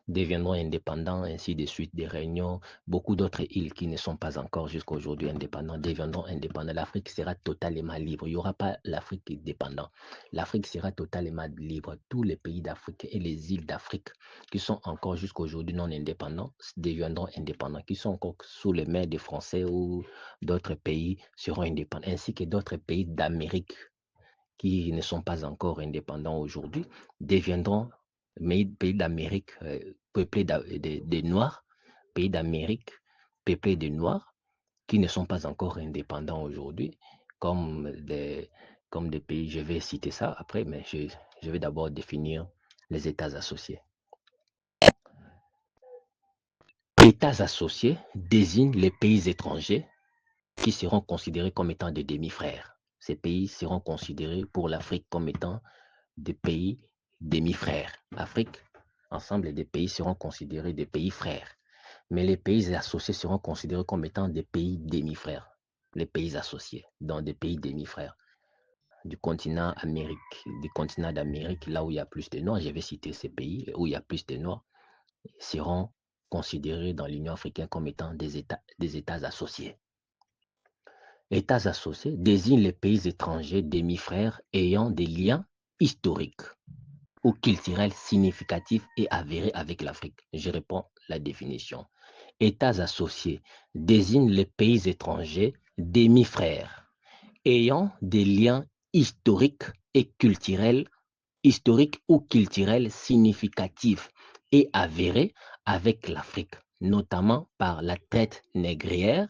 deviendront indépendants, ainsi de suite, des Réunions. Beaucoup d'autres îles qui ne sont pas encore jusqu'à aujourd'hui indépendantes deviendront indépendantes. L'Afrique sera totalement libre. Il n'y aura pas l'Afrique dépendante. L'Afrique sera totalement libre. Tous les pays d'Afrique et les îles d'Afrique qui sont encore jusqu'à aujourd'hui non indépendants deviendront indépendants. Qui sont encore sous les mains des Français ou d'autres pays seront indépendants, ainsi que d'autres pays d'Amérique qui ne sont pas encore indépendants aujourd'hui deviendront pays d'Amérique peuplés de Noirs, pays d'Amérique peuplés de Noirs qui ne sont pas encore indépendants aujourd'hui, comme des pays, je vais citer ça après, mais je vais d'abord définir les États associés. États associés désignent les pays étrangers qui seront considérés comme étant des demi-frères. Ces pays seront considérés pour l'Afrique comme étant des pays demi-frères. L'Afrique, ensemble des pays seront considérés des pays frères. Mais les pays associés seront considérés comme étant des pays demi-frères. Les pays associés, dans des pays demi-frères. Du continent d'Amérique, là où il y a plus de Noirs, je vais citer ces pays où il y a plus de Noirs, seront considérés dans l'Union africaine comme étant des États associés. États associés désignent les pays étrangers demi-frères ayant des liens historiques ou culturels significatifs et avérés avec l'Afrique. Je réponds la définition. États associés désignent les pays étrangers demi-frères ayant des liens historiques ou culturels significatifs et avérés avec l'Afrique, notamment par la traite négrière,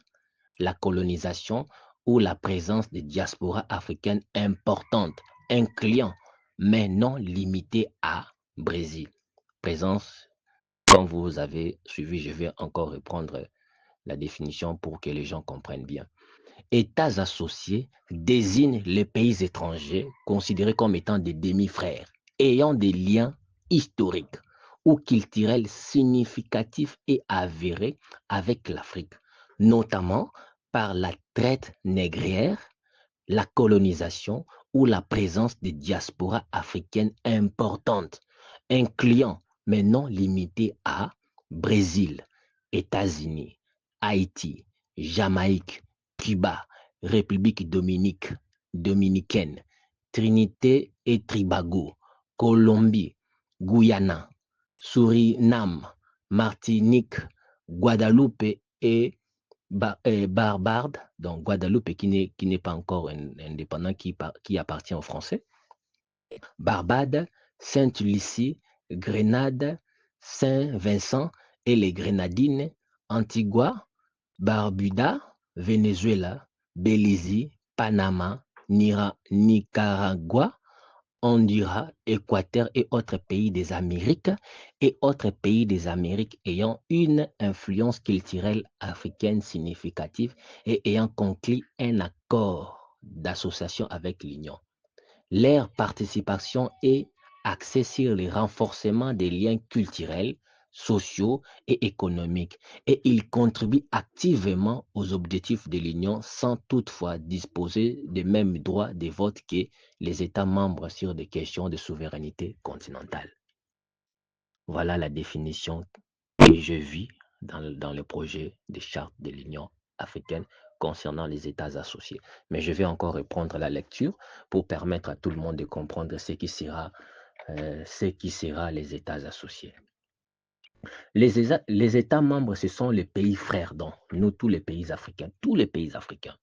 la colonisation ou la présence de diasporas africaines importantes, incluant mais non limitée à Brésil. Présence, comme vous avez suivi, je vais encore reprendre la définition pour que les gens comprennent bien. États associés désignent les pays étrangers considérés comme étant des demi-frères, ayant des liens historiques ou culturels significatifs et avérés avec l'Afrique, notamment par la traite négrière, la colonisation ou la présence de diasporas africaines importantes, incluant mais non limitées à Brésil, États-Unis, Haïti, Jamaïque, Cuba, République dominicaine, Trinité et Tobago, Colombie, Guyana, Suriname, Martinique, Guadeloupe et Barbade, donc Guadeloupe qui n'est pas encore indépendant, qui appartient aux Français, Barbade, Sainte-Lucie, Grenade, Saint-Vincent et les Grenadines, Antigua, Barbuda, Venezuela, Belize, Panama, Nicaragua, Honduras, Équateur et autres pays des Amériques ayant une influence culturelle africaine significative et ayant conclu un accord d'association avec l'Union. Leur participation est axée sur le renforcement des liens culturels, sociaux et économiques, et ils contribuent activement aux objectifs de l'Union sans toutefois disposer des mêmes droits de vote que les États membres sur des questions de souveraineté continentale. Voilà la définition que je vis dans le projet de charte de l'Union africaine concernant les États associés. Mais je vais encore reprendre la lecture pour permettre à tout le monde de comprendre ce qui sera les États associés. Les États membres, ce sont les pays frères, donc nous, tous les pays africains, tous les pays africains.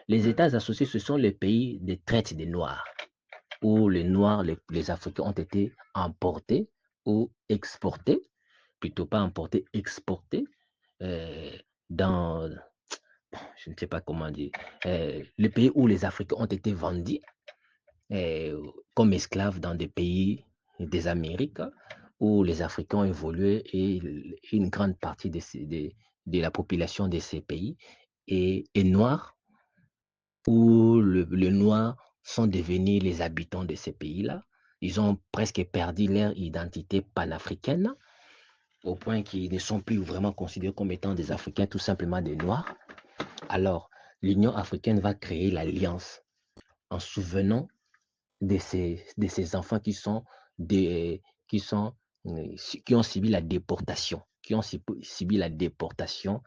Les États associés, ce sont les pays de traite des Noirs, où les Noirs, les Africains ont été emportés ou exportés, plutôt pas importés, exportés, euh, dans, je ne sais pas comment dire, les pays où les Africains ont été vendus comme esclaves dans des pays des Amériques, où les Africains ont évolué et une grande partie de la population de ces pays est noire, où les Noirs sont devenus les habitants de ces pays-là. Ils ont presque perdu leur identité panafricaine, au point qu'ils ne sont plus vraiment considérés comme étant des Africains, tout simplement des Noirs. Alors, l'Union africaine va créer l'alliance en souvenant de ces enfants des, qui sont, qui ont subi la déportation, qui ont subi la déportation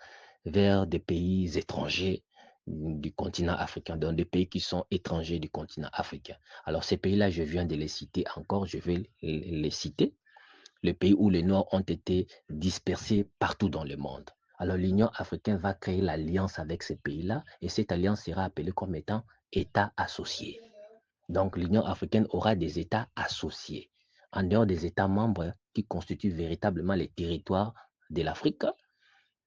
vers des pays étrangers du continent africain, dans des pays qui sont étrangers du continent africain. Alors ces pays-là, je viens de les citer encore, je vais les citer, les pays où les Noirs ont été dispersés partout dans le monde. Alors l'Union africaine va créer l'alliance avec ces pays-là et cette alliance sera appelée comme étant État associé. Donc, l'Union africaine aura des États associés, en dehors des États membres qui constituent véritablement les territoires de l'Afrique,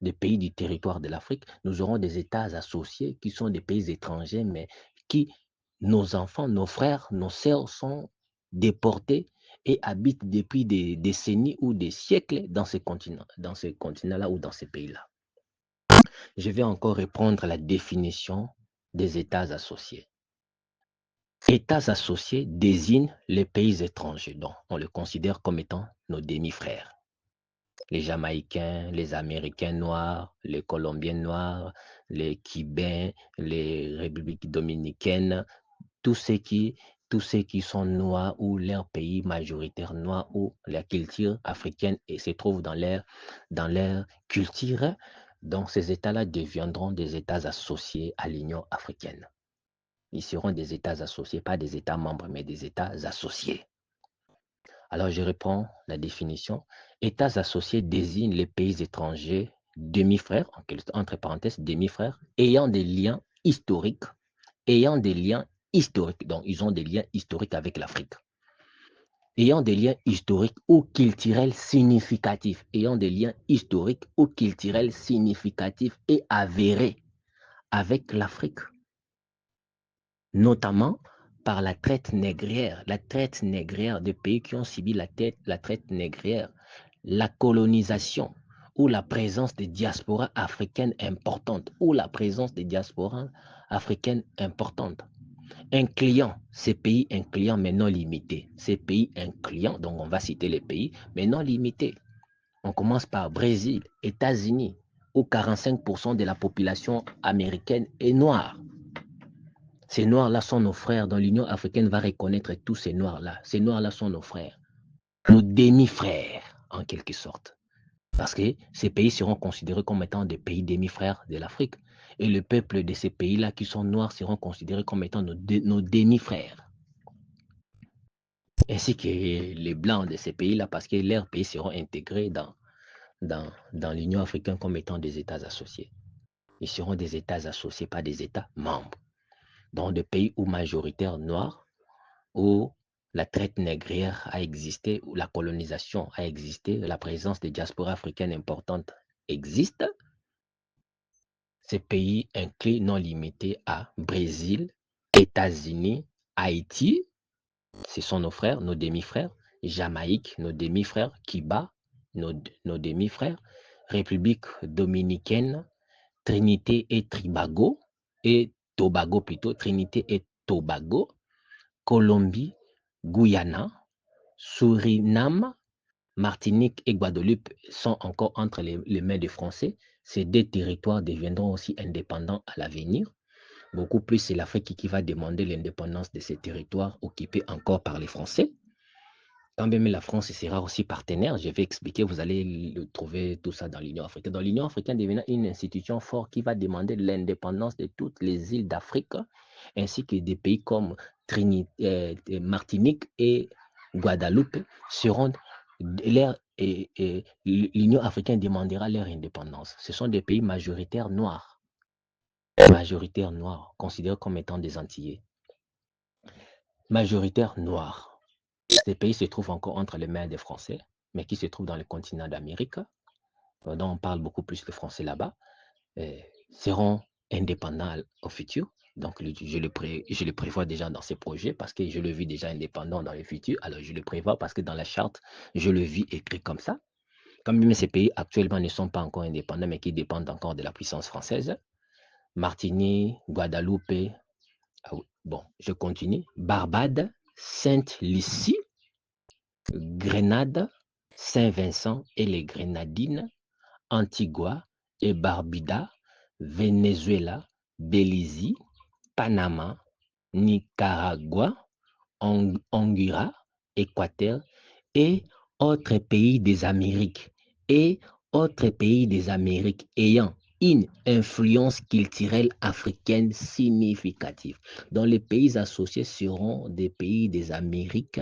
des pays du territoire de l'Afrique. Nous aurons des États associés qui sont des pays étrangers, mais qui, nos enfants, nos frères, nos sœurs sont déportés et habitent depuis des décennies ou des siècles dans ces continents-là ou dans ces pays-là. Je vais encore reprendre la définition des États associés. États associés désignent les pays étrangers, donc on les considère comme étant nos demi-frères. Les Jamaïcains, les Américains noirs, les Colombiens noirs, les Cubains, les Républiques dominicaines, tous ceux qui, tous ceux qui sont noirs ou leur pays majoritaire noir ou la culture africaine et se trouvent dans leur culture, donc ces États-là deviendront des États associés à l'Union africaine. Ils seront des États associés, pas des États membres, mais des États associés. Alors, je reprends la définition. États associés désignent les pays étrangers demi-frères, entre parenthèses, demi-frères, ayant des liens historiques, donc ils ont des liens historiques avec l'Afrique, ayant des liens historiques ou culturels significatifs, ayant des liens historiques ou culturels significatifs et avérés avec l'Afrique, notamment par la traite négrière des pays qui ont subi la traite négrière, la colonisation ou la présence des diasporas africaines importantes incluant ces pays incluant mais non limités. Ces pays incluant, donc on va citer les pays, mais non limités. On commence par Brésil, États-Unis, où 45% de la population américaine est noire. Ces noirs-là sont nos frères, dont l'Union africaine va reconnaître tous ces noirs-là. Ces noirs-là sont nos frères, nos demi-frères, en quelque sorte. Parce que ces pays seront considérés comme étant des pays demi-frères de l'Afrique. Et le peuple de ces pays-là qui sont noirs seront considérés comme étant nos demi-frères. Ainsi que les blancs de ces pays-là, parce que leurs pays seront intégrés dans l'Union africaine comme étant des États associés. Ils seront des États associés, pas des États membres. Dans des pays où majoritaires noirs, où la traite négrière a existé, où la colonisation a existé, la présence des diasporas africaines importantes existe, ces pays incluent non limités à Brésil, États-Unis, Haïti, ce sont nos frères, nos demi-frères, Jamaïque, nos demi-frères, Cuba, nos demi-frères, République dominicaine, Trinité et Tobago plutôt, Trinité et Tobago, Colombie, Guyana, Suriname, Martinique et Guadeloupe sont encore entre les mains des Français. Ces deux territoires deviendront aussi indépendants à l'avenir. Beaucoup plus, c'est l'Afrique qui va demander l'indépendance de ces territoires occupés encore par les Français. Quand même la France sera aussi partenaire, je vais expliquer, vous allez trouver tout ça dans l'Union africaine. Dans l'Union africaine devenant une institution forte qui va demander l'indépendance de toutes les îles d'Afrique, ainsi que des pays comme Martinique et Guadeloupe seront, leur et l'Union africaine demandera leur indépendance. Ce sont des pays majoritaires noirs, considérés comme étant des Antillais. Majoritaires noirs. Ces pays se trouvent encore entre les mains des Français, mais qui se trouvent dans le continent d'Amérique, dont on parle beaucoup plus le français là-bas, seront indépendants au futur. Donc, je le prévois déjà dans ces projets parce que je le vis déjà indépendant dans le futur. Alors, je le prévois parce que dans la charte, je le vis écrit comme ça. Comme même ces pays actuellement ne sont pas encore indépendants, mais qui dépendent encore de la puissance française. Martinique, Guadeloupe, bon, je continue. Barbade, Sainte-Lucie, Grenade, Saint-Vincent et les Grenadines, Antigua et Barbuda, Venezuela, Belize, Panama, Nicaragua, Honduras, Équateur et autres pays des Amériques ayant une influence culturelle africaine significative. Donc les pays associés seront des pays des Amériques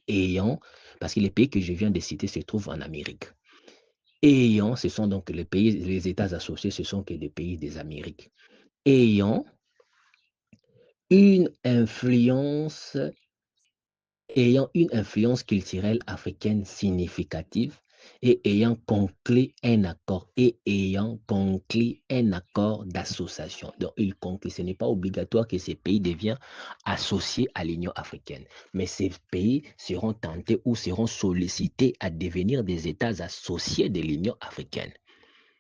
ayant, parce que les pays que je viens de citer se trouvent en Amérique. Ayant, ce sont donc les États associés, ce sont que des pays des Amériques, ayant une influence culturelle africaine significative et ayant conclu un accord d'association. Donc, il conclut, ce n'est pas obligatoire que ces pays deviennent associés à l'Union africaine, mais ces pays seront tentés ou seront sollicités à devenir des États associés de l'Union africaine.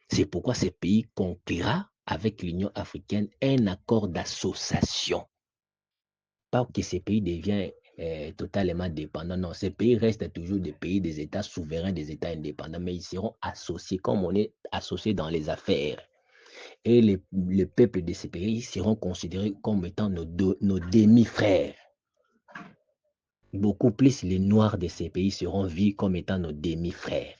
C'est pourquoi ces pays conclura avec l'Union africaine un accord d'association. Pas que ces pays deviennent totalement dépendants. Non, ces pays restent toujours des pays, des États souverains, des États indépendants, mais ils seront associés comme on est associés dans les affaires. Et les peuples de ces pays seront considérés comme étant nos demi-frères. Beaucoup plus les Noirs de ces pays seront vus comme étant nos demi-frères.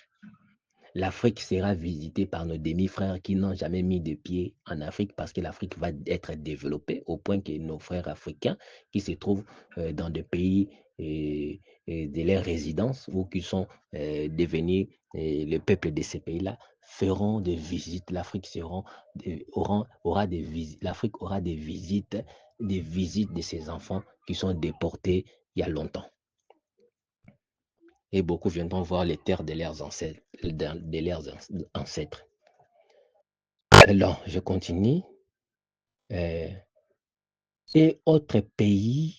L'Afrique sera visitée par nos demi-frères qui n'ont jamais mis de pied en Afrique parce que l'Afrique va être développée au point que nos frères africains qui se trouvent dans des pays de leur résidence ou qui sont devenus le peuple de ces pays-là feront des visites. L'Afrique aura des visites. L'Afrique aura des visites de ces enfants qui sont déportés il y a longtemps. Et beaucoup viendront voir les terres de leurs ancêtres. Alors, je continue. Et autres pays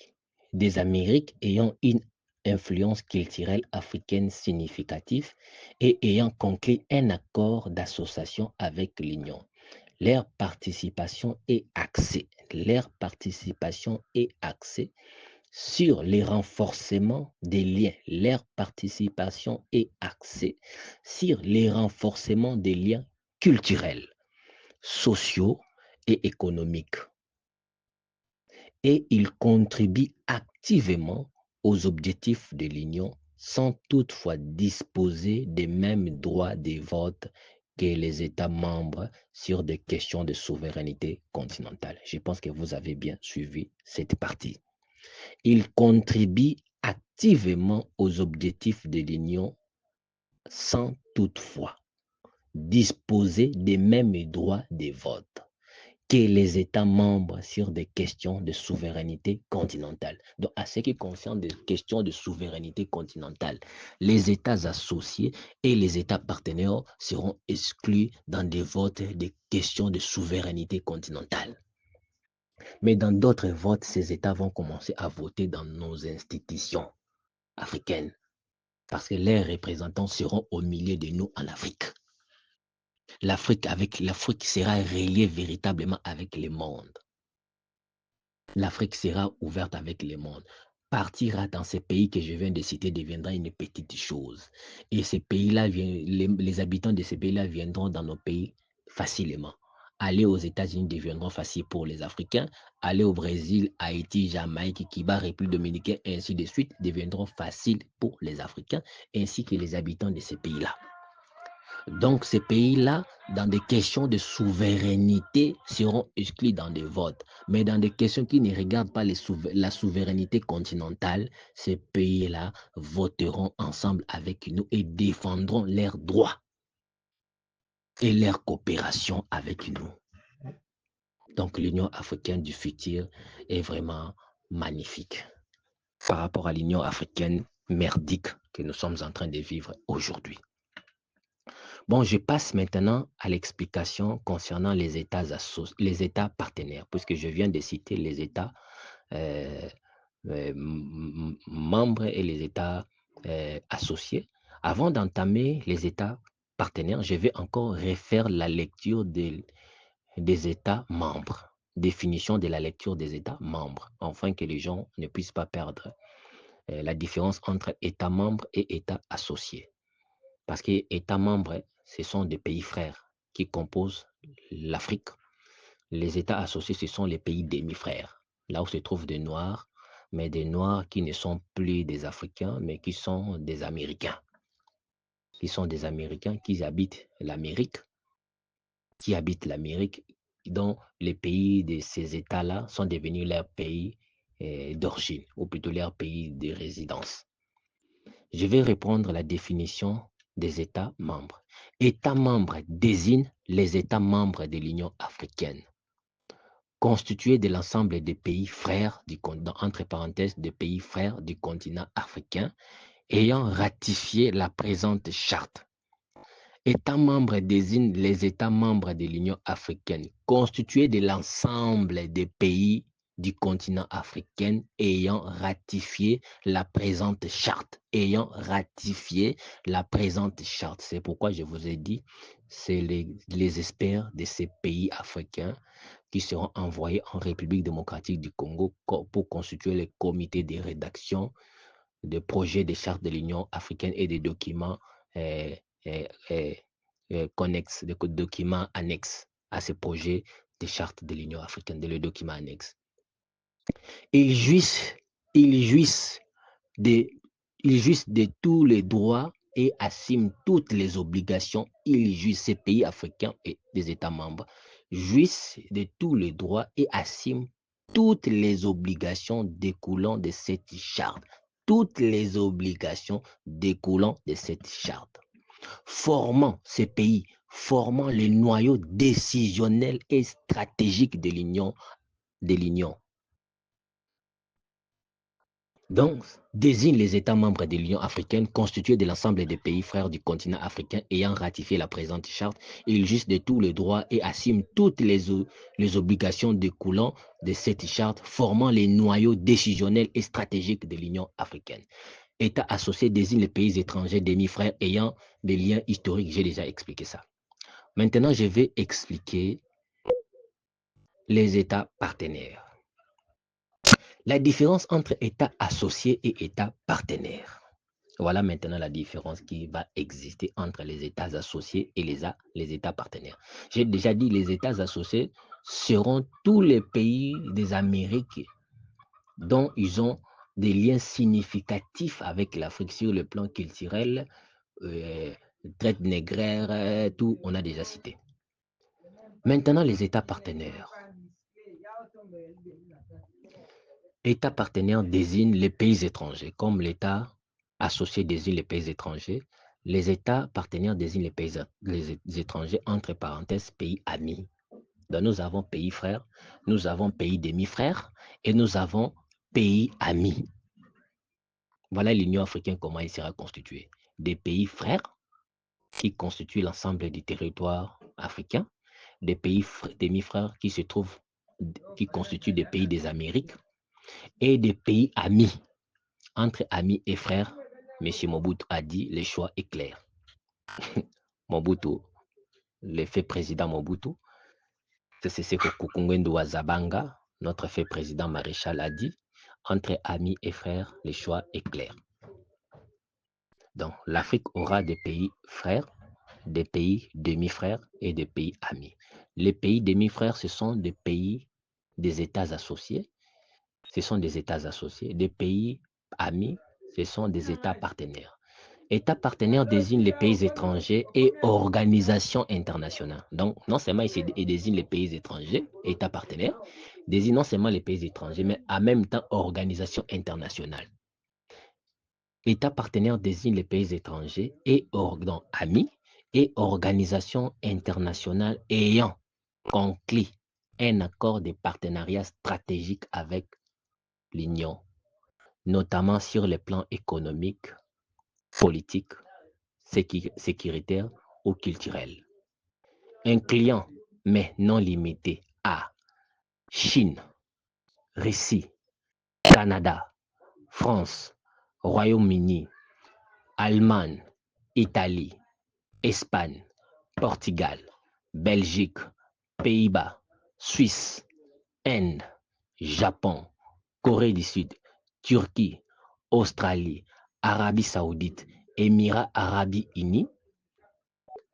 des Amériques ayant une influence culturelle africaine significative et ayant conclu un accord d'association avec l'Union. Leur participation est axée sur les renforcements des liens. Leur participation est axée sur les renforcements des liens culturels, sociaux et économiques. Et ils contribuent activement aux objectifs de l'Union sans toutefois disposer des mêmes droits de vote que les États membres sur des questions de souveraineté continentale. Je pense que vous avez bien suivi cette partie. Ils contribuent activement aux objectifs de l'Union sans toutefois disposer des mêmes droits de vote que les États membres sur des questions de souveraineté continentale. Donc, à ce qui concerne des questions de souveraineté continentale, les États associés et les États partenaires seront exclus dans des votes des questions de souveraineté continentale. Mais dans d'autres votes, ces États vont commencer à voter dans nos institutions africaines parce que leurs représentants seront au milieu de nous en Afrique. L'Afrique sera reliée véritablement avec le monde. L'Afrique sera ouverte avec le monde. Partira dans ces pays que je viens de citer deviendra une petite chose. Et ces pays-là, les habitants de ces pays-là viendront dans nos pays facilement. Aller aux États-Unis deviendront facile pour les Africains. Aller au Brésil, Haïti, Jamaïque, Cuba, République dominicaine, et ainsi de suite, deviendront faciles pour les Africains ainsi que les habitants de ces pays-là. Donc, ces pays-là dans des questions de souveraineté, seront exclus dans des votes. Mais dans des questions qui ne regardent pas la souveraineté continentale, ces pays-là voteront ensemble avec nous et défendront leurs droits et leur coopération avec nous. Donc l'Union africaine du futur est vraiment magnifique par rapport à l'Union africaine merdique que nous sommes en train de vivre aujourd'hui. Bon, je passe maintenant à l'explication concernant les États partenaires, puisque je viens de citer les États membres et les États associés. Avant d'entamer les États partenaires, je vais encore refaire la lecture des États membres, définition de la lecture des États membres, afin que les gens ne puissent pas perdre la différence entre États membres et États associés. Parce que États membres, ce sont des pays frères qui composent l'Afrique. Les États associés, ce sont les pays demi-frères, là où se trouvent des Noirs, mais des Noirs qui ne sont plus des Africains, mais qui sont des Américains. Qui sont des Américains qui habitent l'Amérique, dont les pays de ces États-là sont devenus leur pays d'origine, ou plutôt leur pays de résidence. Je vais reprendre la définition des États membres. États membres désignent les États membres de l'Union africaine, constitués de l'ensemble des pays frères du continent, entre parenthèses, des pays frères du continent africain, ayant ratifié la présente charte. États membres désignent les États membres de l'Union africaine, constitués de l'ensemble des pays du continent africain ayant ratifié la présente charte. C'est pourquoi je vous ai dit, c'est les experts de ces pays africains qui seront envoyés en République démocratique du Congo pour constituer les comités de rédaction de projets de charte de l'Union africaine et des documents connexes, des documents annexes à ces projets de charte de l'Union africaine, le document annexe. Ils jouissent de tous les droits et assument toutes les obligations. Ces pays africains et des États membres jouissent de tous les droits et assument toutes les obligations découlant de cette charte. Toutes les obligations découlant de cette charte. Ces pays formant le noyau décisionnel et stratégique de l'Union. Donc, désigne les États membres de l'Union africaine constitués de l'ensemble des pays frères du continent africain ayant ratifié la présente charte. Ils jouissent de tous les droits et assument toutes les obligations découlant de cette charte, formant les noyaux décisionnels et stratégiques de l'Union africaine. États associés désignent les pays étrangers demi-frères ayant des liens historiques. J'ai déjà expliqué ça. Maintenant, je vais expliquer les États partenaires. La différence entre États associés et États partenaires. Voilà maintenant la différence qui va exister entre les États associés et les États partenaires. J'ai déjà dit, les États associés seront tous les pays des Amériques dont ils ont des liens significatifs avec l'Afrique sur le plan culturel, traite négrière, tout, on a déjà cité. Maintenant, les États partenaires. États partenaires désignent les pays étrangers, comme l'État associé désigne les pays étrangers. Les États partenaires désignent les étrangers, entre parenthèses, pays amis. Donc, nous avons pays frères, nous avons pays demi-frères et nous avons pays amis. Voilà l'Union africaine, comment il sera constitué. Des pays frères qui constituent l'ensemble du territoire africain, des pays demi-frères qui constituent des pays des Amériques et des pays amis. Entre amis et frères, M. Mobutu a dit, le choix est clair. Mobutu, le fait président Mobutu, c'est ce que Kukungwendu Wazabanga, notre fait président maréchal, a dit. Entre amis et frères, le choix est clair. Donc, l'Afrique aura des pays frères, des pays demi-frères et des pays amis. Les pays demi-frères, ce sont des pays des États associés. Ce sont des États associés. Des pays amis, ce sont des États partenaires. État partenaire désigne les pays étrangers et organisations internationales. Donc, non seulement il désigne les pays étrangers, État partenaire, désigne non seulement les pays étrangers, mais en même temps organisations internationales. État partenaire désigne les pays étrangers et amis et organisations internationales ayant conclu un accord de partenariat stratégique avec l'Union, notamment sur les plans économiques, politiques, sécuritaires ou culturels. Incluant, mais non limité à Chine, Russie, Canada, France, Royaume-Uni, Allemagne, Italie, Espagne, Portugal, Belgique, Pays-Bas, Suisse, Inde, Japon, Corée du Sud, Turquie, Australie, Arabie Saoudite, Émirats Arabes Unis,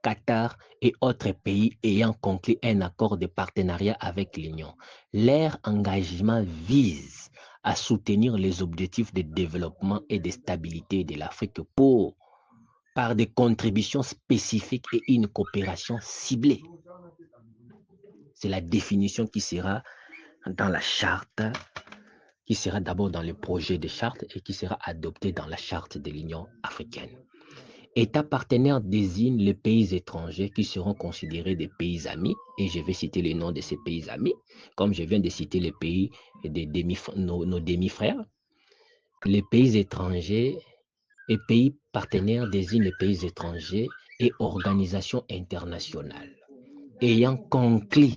Qatar et autres pays ayant conclu un accord de partenariat avec l'Union. Leur engagement vise à soutenir les objectifs de développement et de stabilité de l'Afrique par des contributions spécifiques et une coopération ciblée. C'est la définition qui sera dans la charte, qui sera d'abord dans le projet de charte et qui sera adoptée dans la charte de l'Union africaine. État partenaire désigne les pays étrangers qui seront considérés des pays amis, et je vais citer les noms de ces pays amis, comme je viens de citer les pays de nos demi-frères. Les pays étrangers et pays partenaires désignent les pays étrangers et organisations internationales ayant conclu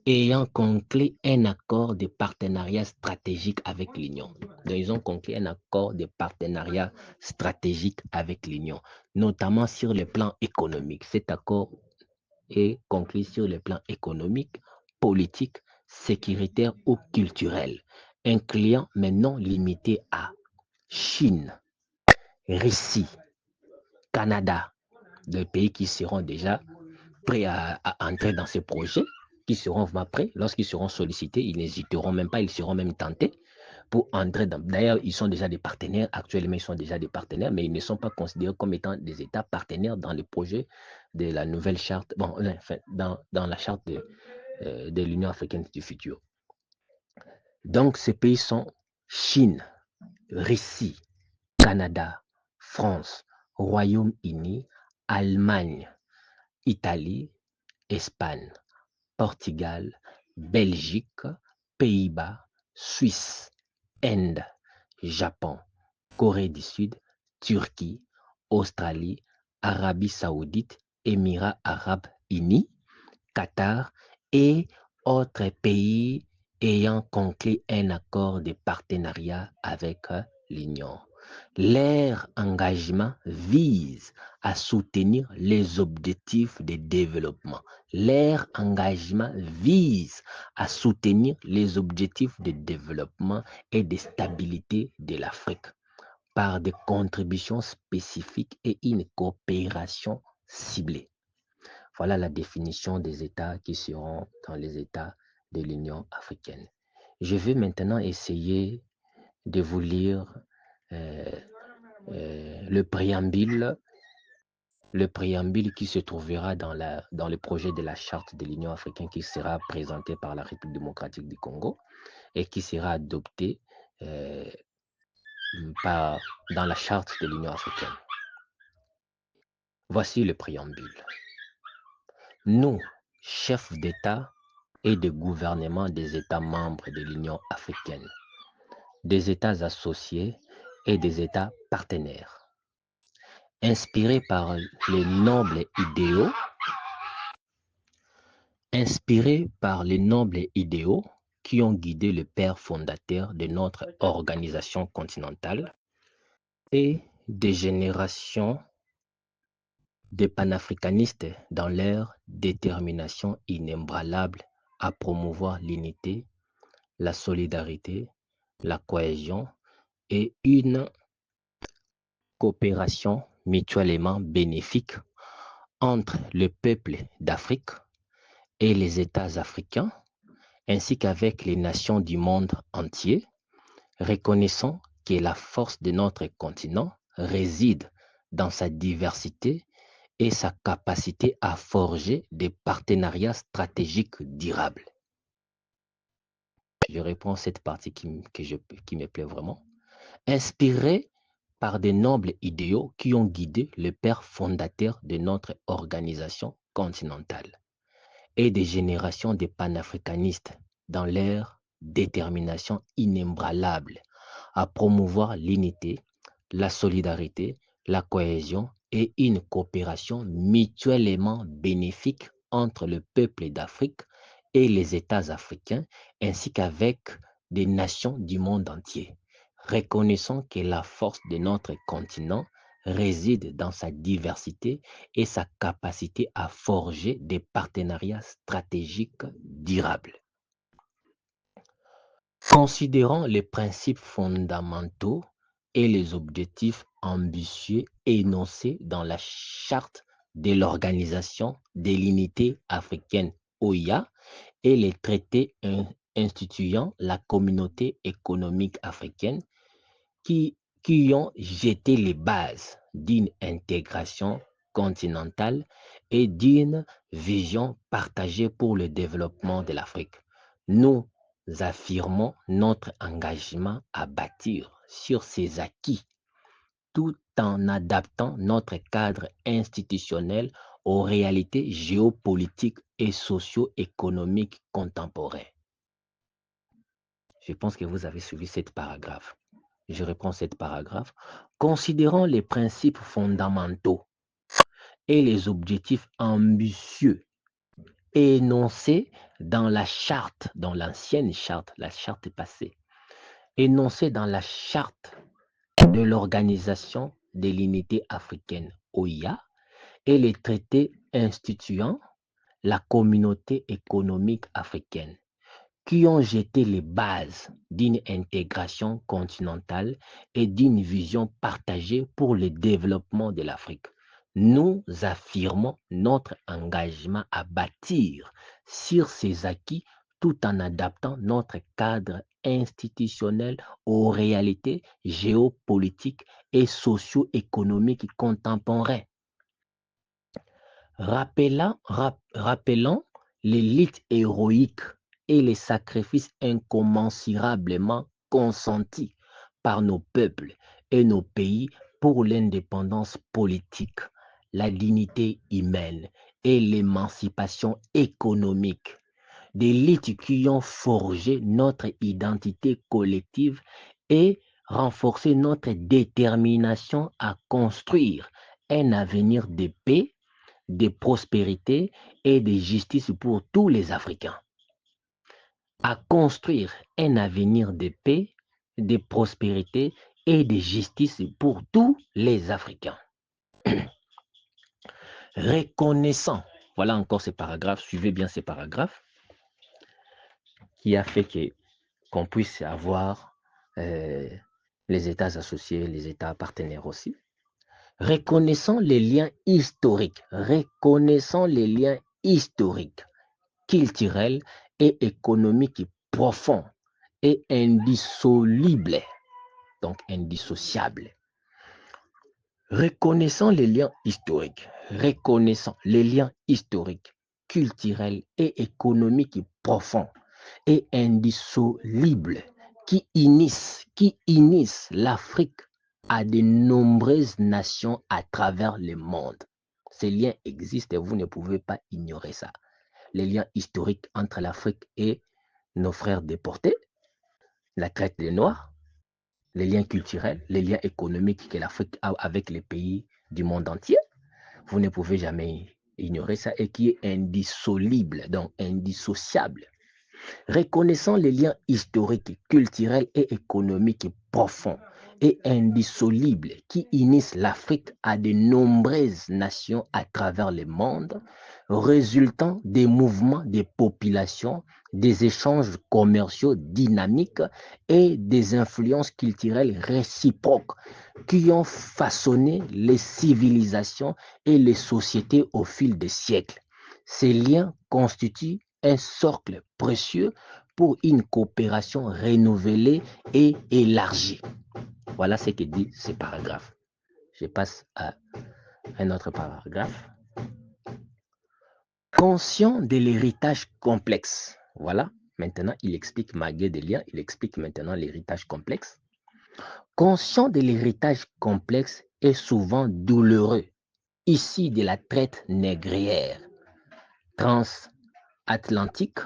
un accord de partenariat stratégique avec l'Union. Donc, ils ont conclu un accord de partenariat stratégique avec l'Union, notamment sur le plan économique. Cet accord est conclu sur le plan économique, politique, sécuritaire ou culturel, incluant mais non limité à Chine, Russie, Canada, des pays qui seront déjà prêts à entrer dans ce projet, qui seront prêts, lorsqu'ils seront sollicités, ils n'hésiteront même pas, ils seront même tentés pour entrer dans... D'ailleurs, ils sont déjà des partenaires, actuellement ils sont déjà des partenaires, mais ils ne sont pas considérés comme étant des États partenaires dans le projet de la nouvelle charte, bon, enfin, dans la charte de l'Union africaine du futur. Donc, ces pays sont Chine, Russie, Canada, France, Royaume-Uni, Allemagne, Italie, Espagne, Portugal, Belgique, Pays-Bas, Suisse, Inde, Japon, Corée du Sud, Turquie, Australie, Arabie Saoudite, Émirats Arabes Unis, Qatar et autres pays ayant conclu un accord de partenariat avec l'Union. Leur engagement vise à soutenir les objectifs de développement. Leur engagement vise à soutenir les objectifs de développement et de stabilité de l'Afrique par des contributions spécifiques et une coopération ciblée. Voilà la définition des États qui seront dans les États de l'Union africaine. Je vais maintenant essayer de vous lire le préambule qui se trouvera dans le projet de la charte de l'Union africaine qui sera présenté par la République démocratique du Congo et qui sera adopté dans la charte de l'Union africaine. Voici le préambule. Nous, chefs d'État et de gouvernement des États membres de l'Union africaine, des États associés et des États partenaires, inspirés par les nobles idéaux qui ont guidé le père fondateur de notre organisation continentale et des générations de panafricanistes dans leur détermination inébranlable à promouvoir l'unité, la solidarité, la cohésion et une coopération mutuellement bénéfique entre le peuple d'Afrique et les États africains, ainsi qu'avec les nations du monde entier, reconnaissant que la force de notre continent réside dans sa diversité et sa capacité à forger des partenariats stratégiques durables. Je reprends cette partie qui me plaît vraiment. Inspiré par de nobles idéaux qui ont guidé le père fondateur de notre organisation continentale et des générations de panafricanistes dans leur détermination inébranlable à promouvoir l'unité, la solidarité, la cohésion et une coopération mutuellement bénéfique entre le peuple d'Afrique et les États africains, ainsi qu'avec des nations du monde entier. Reconnaissons que la force de notre continent réside dans sa diversité et sa capacité à forger des partenariats stratégiques durables. Considérant les principes fondamentaux et les objectifs ambitieux énoncés dans la charte de l'Organisation de l'unité africaine OIA et les traités instituant la communauté économique africaine qui, qui ont jeté les bases d'une intégration continentale et d'une vision partagée pour le développement de l'Afrique. Nous affirmons notre engagement à bâtir sur ces acquis tout en adaptant notre cadre institutionnel aux réalités géopolitiques et socio-économiques contemporaines. Je pense que vous avez suivi cette paragraphe. Je reprends cette paragraphe. Considérant les principes fondamentaux et les objectifs ambitieux énoncés dans la charte, dans l'ancienne charte, la charte passée, énoncés dans la charte de l'Organisation de l'unité africaine, OIA, et les traités instituant la communauté économique africaine, qui ont jeté les bases d'une intégration continentale et d'une vision partagée pour le développement de l'Afrique. Nous affirmons notre engagement à bâtir sur ces acquis tout en adaptant notre cadre institutionnel aux réalités géopolitiques et socio-économiques contemporaines. Rappelons les luttes héroïques et les sacrifices incommensurablement consentis par nos peuples et nos pays pour l'indépendance politique, la dignité humaine et l'émancipation économique. Des luttes qui ont forgé notre identité collective et renforcé notre détermination à construire un avenir de paix, de prospérité et de justice pour tous les Africains. À construire un avenir de paix, de prospérité et de justice pour tous les Africains. Reconnaissant, voilà encore ces paragraphes, suivez bien ces paragraphes, qui a fait qu'on puisse avoir les États associés, les États partenaires aussi. Reconnaissant les liens historiques, culturels et économiques profonds et indissolubles, donc indissociables. Reconnaissant les liens historiques, culturels et économiques profonds et indissolubles qui unissent l'Afrique à de nombreuses nations à travers le monde. Ces liens existent et vous ne pouvez pas ignorer ça. Les liens historiques entre l'Afrique et nos frères déportés, la traite des Noirs, les liens culturels, les liens économiques que l'Afrique a avec les pays du monde entier. Vous ne pouvez jamais ignorer ça et qui est indissoluble, donc indissociable. Reconnaissant les liens historiques, culturels et économiques profonds et indissolubles qui unissent l'Afrique à de nombreuses nations à travers le monde, résultant des mouvements des populations, des échanges commerciaux dynamiques et des influences culturelles réciproques qui ont façonné les civilisations et les sociétés au fil des siècles. Ces liens constituent un socle précieux pour une coopération renouvelée et élargie. Voilà ce que dit ce paragraphe. Je passe à un autre paragraphe. Conscient de l'héritage complexe. Voilà, maintenant il explique Maguette Delia, il explique maintenant l'héritage complexe. Conscient de l'héritage complexe et souvent douloureux, ici de la traite négrière transatlantique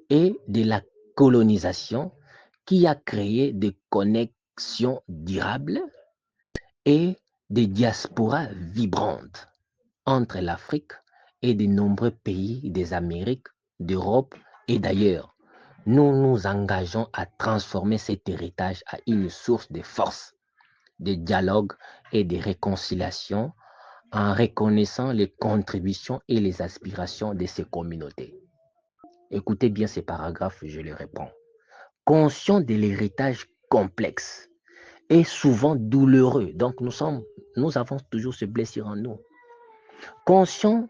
et de la colonisation qui a créé des connexions durables et des diasporas vibrantes entre l'Afrique et de nombreux pays des Amériques, d'Europe et d'ailleurs. Nous nous engageons à transformer cet héritage à une source de force, de dialogue et de réconciliation en reconnaissant les contributions et les aspirations de ces communautés. Écoutez bien ces paragraphes, je les réponds. Conscient de l'héritage complexe et souvent douloureux, donc nous avons toujours ce blessure en nous. Conscient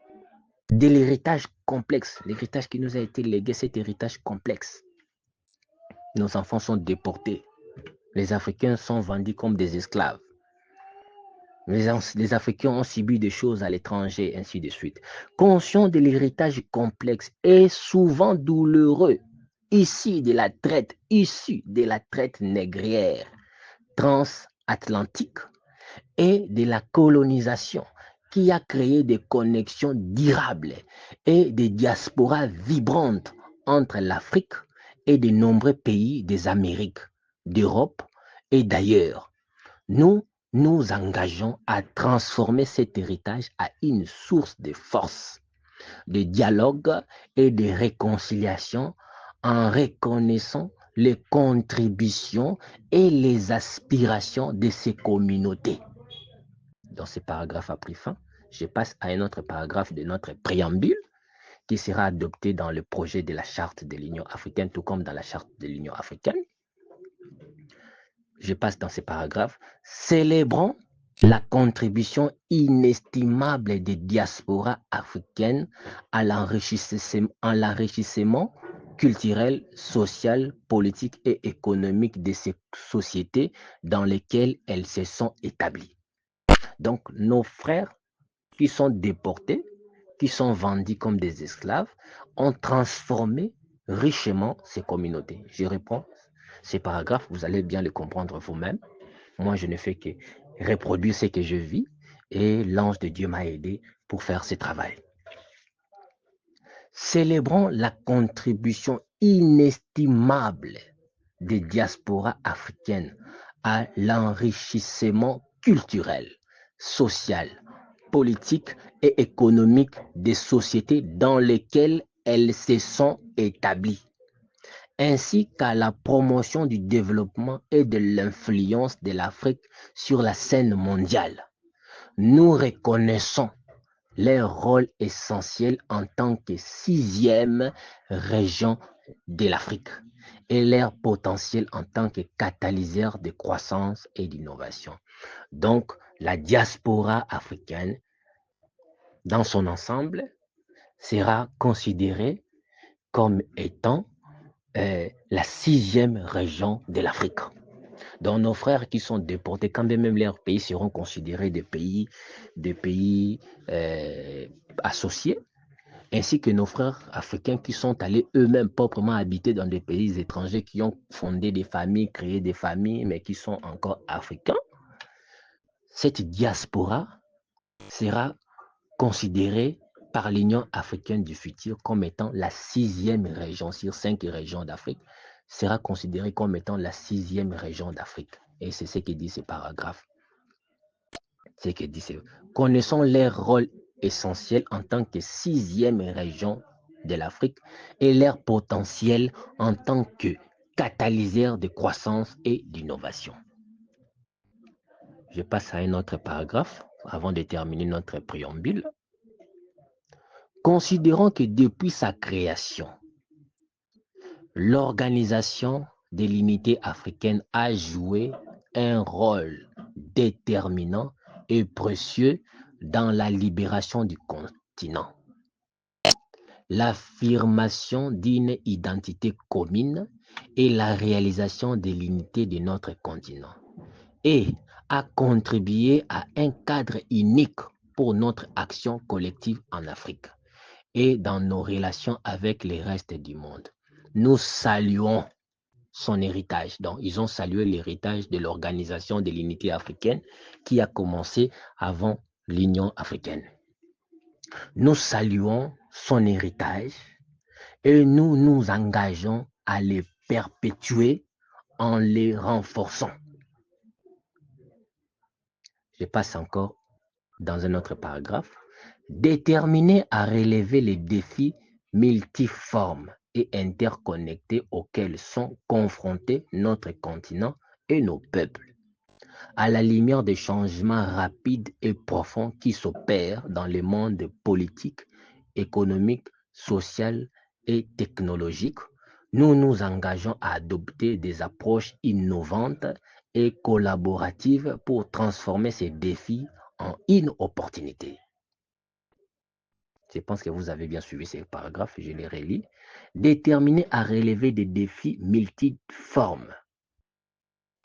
de l'héritage complexe, l'héritage qui nous a été légué, cet héritage complexe. Nos enfants sont déportés. Les Africains sont vendus comme des esclaves. Les Africains ont subi des choses à l'étranger, ainsi de suite. Conscient de l'héritage complexe et souvent douloureux, issu de la traite négrière transatlantique et de la colonisation qui a créé des connexions durables et des diasporas vibrantes entre l'Afrique et de nombreux pays des Amériques, d'Europe et d'ailleurs. Nous nous engageons à transformer cet héritage à une source de force, de dialogue et de réconciliation en reconnaissant les contributions et les aspirations de ces communautés. Dans ce paragraphe a pris fin, je passe à un autre paragraphe de notre préambule qui sera adopté dans le projet de la charte de l'Union africaine, tout comme dans la charte de l'Union africaine. Je passe dans ces paragraphes. Célébrons la contribution inestimable des diasporas africaines à l'enrichissement culturel, social, politique et économique de ces sociétés dans lesquelles elles se sont établies. Donc, nos frères qui sont déportés, qui sont vendus comme des esclaves, ont transformé richement ces communautés. Je réponds ces paragraphes, vous allez bien les comprendre vous-même. Moi, je ne fais que reproduire ce que je vis et l'ange de Dieu m'a aidé pour faire ce travail. Célébrons la contribution inestimable des diasporas africaines à l'enrichissement culturel, social, politique et économique des sociétés dans lesquelles elles se sont établies, ainsi qu'à la promotion du développement et de l'influence de l'Afrique sur la scène mondiale. Nous reconnaissons leur rôle essentiel en tant que 6e région de l'Afrique et leur potentiel en tant que catalyseur de croissance et d'innovation. Donc, la diaspora africaine, dans son ensemble, sera considérée comme étant la 6e région de l'Afrique. Donc, nos frères qui sont déportés, quand même leurs pays seront considérés des pays associés, ainsi que nos frères africains qui sont allés eux-mêmes proprement habiter dans des pays étrangers, qui ont fondé des familles, créé des familles, mais qui sont encore africains. Cette diaspora sera considérée par l'Union africaine du futur comme étant la 6e région sur 5 régions d'Afrique, sera considérée comme étant la 6e région d'Afrique. Et c'est ce que dit ce paragraphe. C'est ce que dit. Connaissons leur rôle essentiel en tant que 6e région de l'Afrique et leur potentiel en tant que catalyseur de croissance et d'innovation. Je passe à un autre paragraphe avant de terminer notre préambule. Considérons que depuis sa création, l'Organisation de l'Unité africaine a joué un rôle déterminant et précieux dans la libération du continent, l'affirmation d'une identité commune et la réalisation de l'unité de notre continent. Et a contribué à un cadre unique pour notre action collective en Afrique et dans nos relations avec le reste du monde. Nous saluons son héritage. Donc, ils ont salué l'héritage de l'Organisation de l'Unité africaine qui a commencé avant l'Union africaine. Nous saluons son héritage et nous nous engageons à le perpétuer en les renforçant. Je passe encore dans un autre paragraphe. Déterminé à relever les défis multiformes et interconnectés auxquels sont confrontés notre continent et nos peuples, à la lumière des changements rapides et profonds qui s'opèrent dans le monde politique, économique, social et technologique, nous nous engageons à adopter des approches innovantes et collaboratives pour transformer ces défis en une opportunité. Je pense que vous avez bien suivi ces paragraphes, je les relis. Déterminé à relever des défis multiformes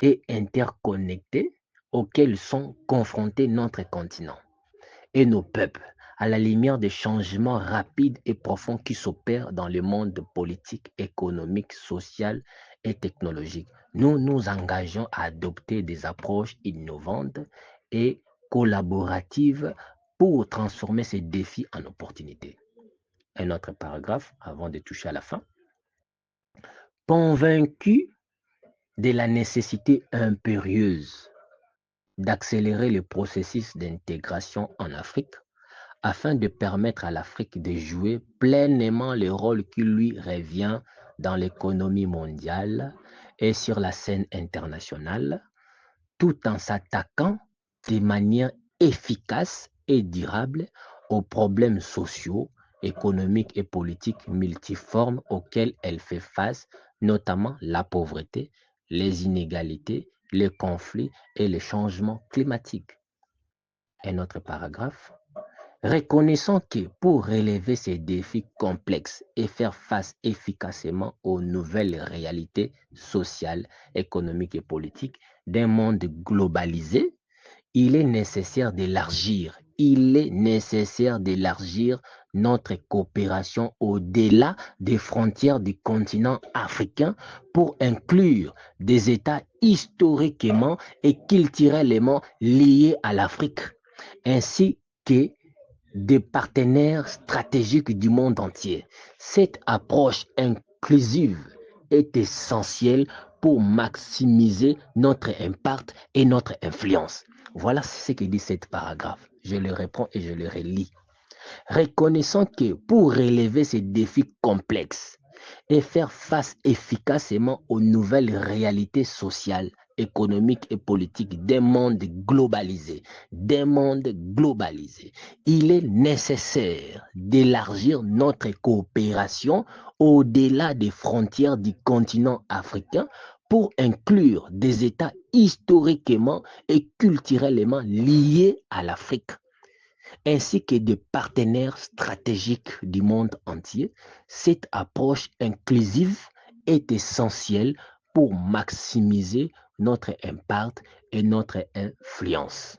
et interconnectés auxquels sont confrontés notre continent et nos peuples, à la lumière des changements rapides et profonds qui s'opèrent dans le monde politique, économique, social et technologique. Nous nous engageons à adopter des approches innovantes et collaboratives pour transformer ces défis en opportunités. Un autre paragraphe avant de toucher à la fin. Convaincu de la nécessité impérieuse d'accélérer le processus d'intégration en Afrique afin de permettre à l'Afrique de jouer pleinement le rôle qui lui revient dans l'économie mondiale et sur la scène internationale, tout en s'attaquant de manière efficace et durable aux problèmes sociaux, économiques et politiques multiformes auxquels elle fait face, notamment la pauvreté, les inégalités, les conflits et les changements climatiques. Un autre paragraphe. Reconnaissons que pour relever ces défis complexes et faire face efficacement aux nouvelles réalités sociales, économiques et politiques d'un monde globalisé, il est nécessaire d'élargir notre coopération au-delà des frontières du continent africain pour inclure des États historiquement et culturellement liés à l'Afrique, ainsi que des partenaires stratégiques du monde entier. Cette approche inclusive est essentielle pour maximiser notre impact et notre influence. Voilà ce que dit cet paragraphe. Je le reprends et je le relis. Reconnaissant que pour relever ces défis complexes et faire face efficacement aux nouvelles réalités sociales, économiques et politiques d'un monde globalisé, il est nécessaire d'élargir notre coopération au-delà des frontières du continent africain pour inclure des États historiquement et culturellement liés à l'Afrique, ainsi que des partenaires stratégiques du monde entier. Cette approche inclusive est essentielle pour maximiser notre impact et notre influence.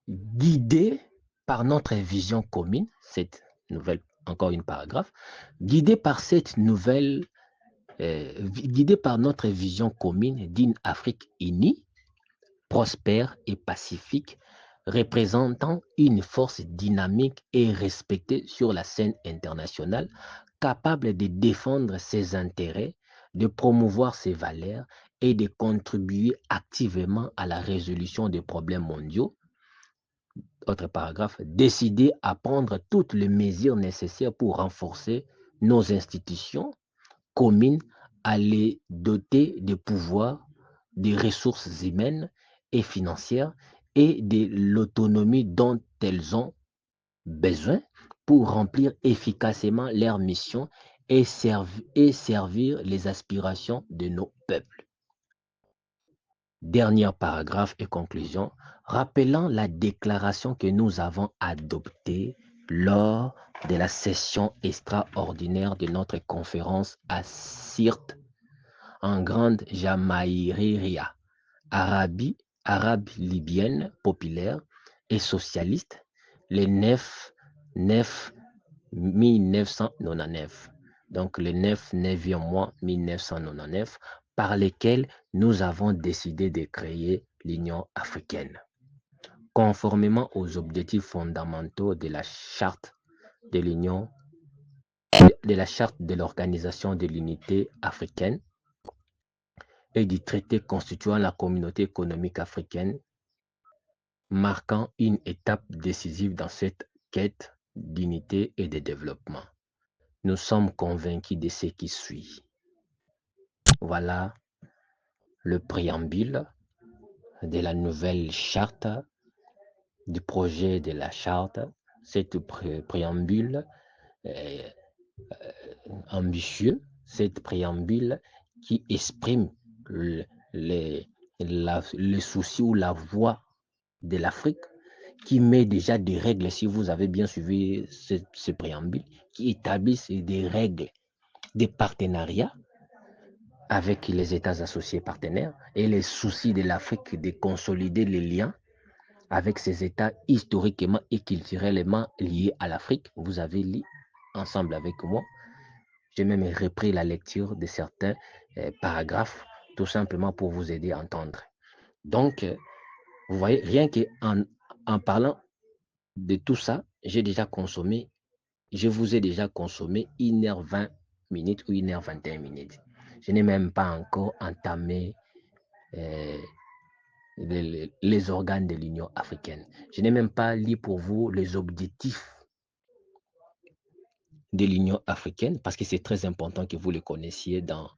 Guidé par notre vision commune, cette nouvelle, encore une paragraphe, guidé par notre vision commune d'une Afrique unie, prospère et pacifique, représentant une force dynamique et respectée sur la scène internationale, capable de défendre ses intérêts, de promouvoir ses valeurs et de contribuer activement à la résolution des problèmes mondiaux. Autre paragraphe, décider à prendre toutes les mesures nécessaires pour renforcer nos institutions communes, à les doter de pouvoirs, des ressources humaines et financières et de l'autonomie dont elles ont besoin pour remplir efficacement leur mission et servir les aspirations de nos peuples. Dernier paragraphe et conclusion, rappelant la déclaration que nous avons adoptée lors de la session extraordinaire de notre conférence à Sirte, en Grande Jamaïria, arabe libyenne populaire et socialiste, le 9 1999. Donc le 9e mois 1999, par lesquels nous avons décidé de créer l'Union africaine. Conformément aux objectifs fondamentaux de la charte de l'Union, de la charte de l'Organisation de l'Unité africaine et du traité constituant la Communauté économique africaine, marquant une étape décisive dans cette quête d'unité et de développement. Nous sommes convaincus de ce qui suit. Voilà le préambule de la nouvelle charte, du projet de la charte. Cette préambule ambitieux, cette préambule qui exprime le souci ou la voix de l'Afrique, qui met déjà des règles, si vous avez bien suivi ce préambule, qui établissent des règles, des partenariats avec les États associés partenaires et les soucis de l'Afrique de consolider les liens avec ces États historiquement et culturellement liés à l'Afrique. Vous avez lu ensemble avec moi. J'ai même repris la lecture de certains paragraphes, tout simplement pour vous aider à entendre. Donc, vous voyez, rien qu'en parlant de tout ça, je vous ai déjà consommé 1h20 minutes ou 1h21 minutes. Je n'ai même pas encore entamé les organes de l'Union africaine. Je n'ai même pas lu pour vous les objectifs de l'Union africaine, parce que c'est très important que vous les connaissiez dans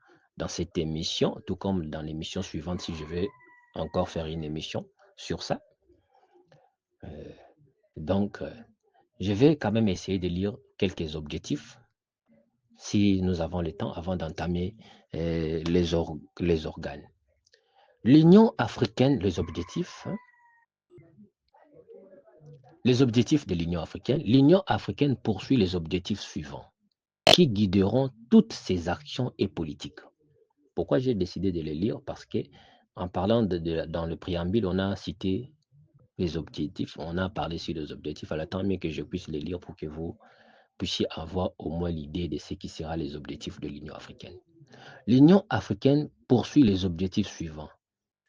cette émission, tout comme dans l'émission suivante, si je vais encore faire une émission sur ça. Donc, je vais quand même essayer de lire quelques objectifs, si nous avons le temps, avant d'entamer les organes. L'Union africaine, les objectifs de l'Union africaine. L'Union africaine poursuit les objectifs suivants, qui guideront toutes ses actions et politiques. Pourquoi j'ai décidé de les lire? Parce que en parlant dans le préambule, on a cité les objectifs, on a parlé sur les objectifs, alors tant mieux que je puisse les lire pour que vous puissiez avoir au moins l'idée de ce qui sera les objectifs de l'Union africaine. L'Union africaine poursuit les objectifs suivants,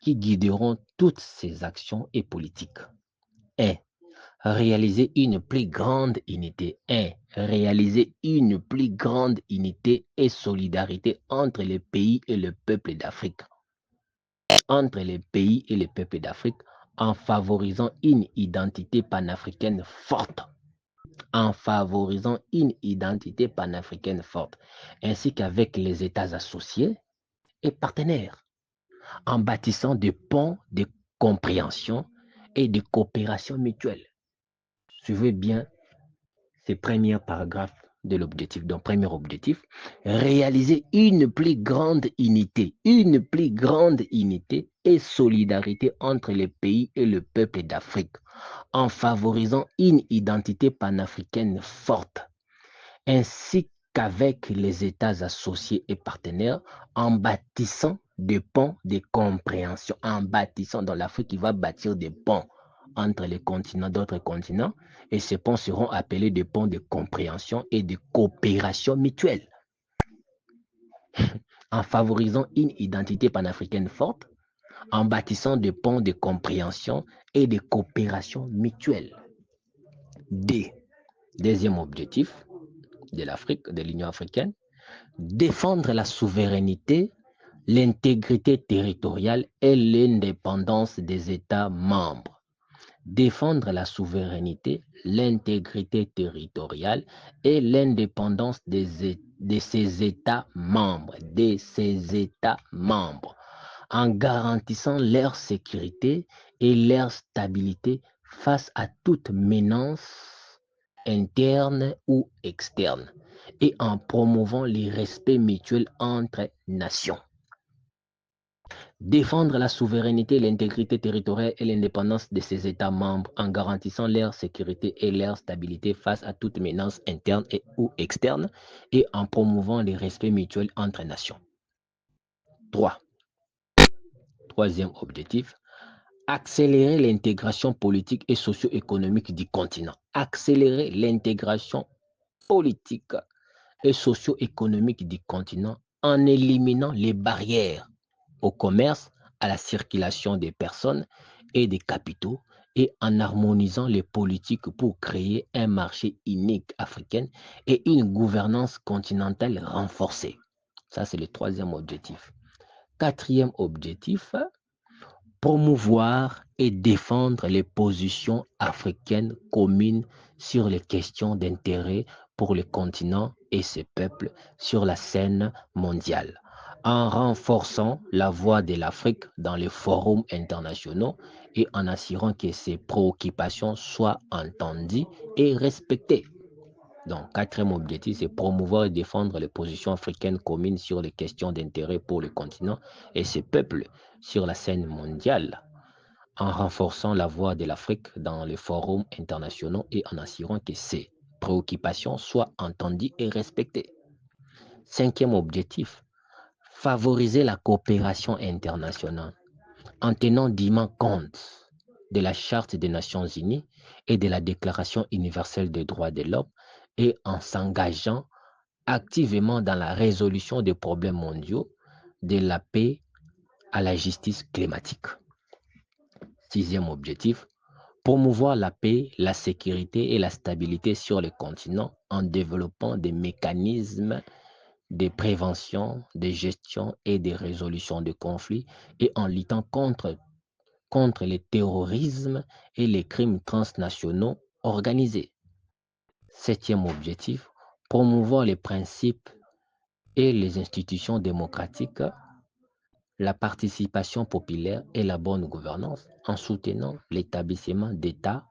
qui guideront toutes ses actions et politiques. 1. Réaliser une plus grande unité. 1. Réaliser une plus grande unité et solidarité entre les pays et le peuple d'Afrique. Entre les pays et les peuples d'Afrique, en favorisant une identité panafricaine forte. En favorisant une identité panafricaine forte, ainsi qu'avec les États associés et partenaires, en bâtissant des ponts de compréhension et de coopération mutuelle. Suivez bien ces premiers paragraphes de l'objectif. Donc, premier objectif, réaliser une plus grande unité et solidarité entre les pays et le peuple d'Afrique, en favorisant une identité panafricaine forte, ainsi qu'avec les États associés et partenaires, en bâtissant des ponts de compréhension, en bâtissant dans l'Afrique, qui va bâtir des ponts entre les continents, d'autres continents, et ces ponts seront appelés des ponts de compréhension et de coopération mutuelle. En favorisant une identité panafricaine forte, en bâtissant des ponts de compréhension et de coopération mutuelle. Deuxième objectif de l'Afrique, de l'Union africaine, défendre la souveraineté, l'intégrité territoriale et l'indépendance des États membres. Défendre la souveraineté, l'intégrité territoriale et l'indépendance de ces États membres, en garantissant leur sécurité et leur stabilité face à toute menace interne ou externe, et en promouvant le respect mutuel entre nations. Défendre la souveraineté, l'intégrité territoriale et l'indépendance de ces États membres en garantissant leur sécurité et leur stabilité face à toute menace interne ou externe, et en promouvant le respect mutuel entre nations. 3. Troisième objectif, accélérer l'intégration politique et socio-économique du continent. Accélérer l'intégration politique et socio-économique du continent en éliminant les barrières au commerce, à la circulation des personnes et des capitaux et en harmonisant les politiques pour créer un marché unique africain et une gouvernance continentale renforcée. Ça, c'est le troisième objectif. Quatrième objectif, promouvoir et défendre les positions africaines communes sur les questions d'intérêt pour le continent et ses peuples sur la scène mondiale, en renforçant la voix de l'Afrique dans les forums internationaux et en assurant que ses préoccupations soient entendues et respectées. Donc, quatrième objectif, c'est promouvoir et défendre les positions africaines communes sur les questions d'intérêt pour le continent et ses peuples sur la scène mondiale, en renforçant la voix de l'Afrique dans les forums internationaux et en assurant que ses préoccupations soient entendues et respectées. Cinquième objectif, favoriser la coopération internationale en tenant dûment compte de la Charte des Nations Unies et de la Déclaration universelle des droits de l'homme et en s'engageant activement dans la résolution des problèmes mondiaux, de la paix à la justice climatique. Sixième objectif, promouvoir la paix, la sécurité et la stabilité sur le continent en développant des mécanismes de prévention, de gestion et de résolution de conflits et en luttant contre le terrorisme et les crimes transnationaux organisés. Septième objectif, promouvoir les principes et les institutions démocratiques, la participation populaire et la bonne gouvernance en soutenant l'établissement d'États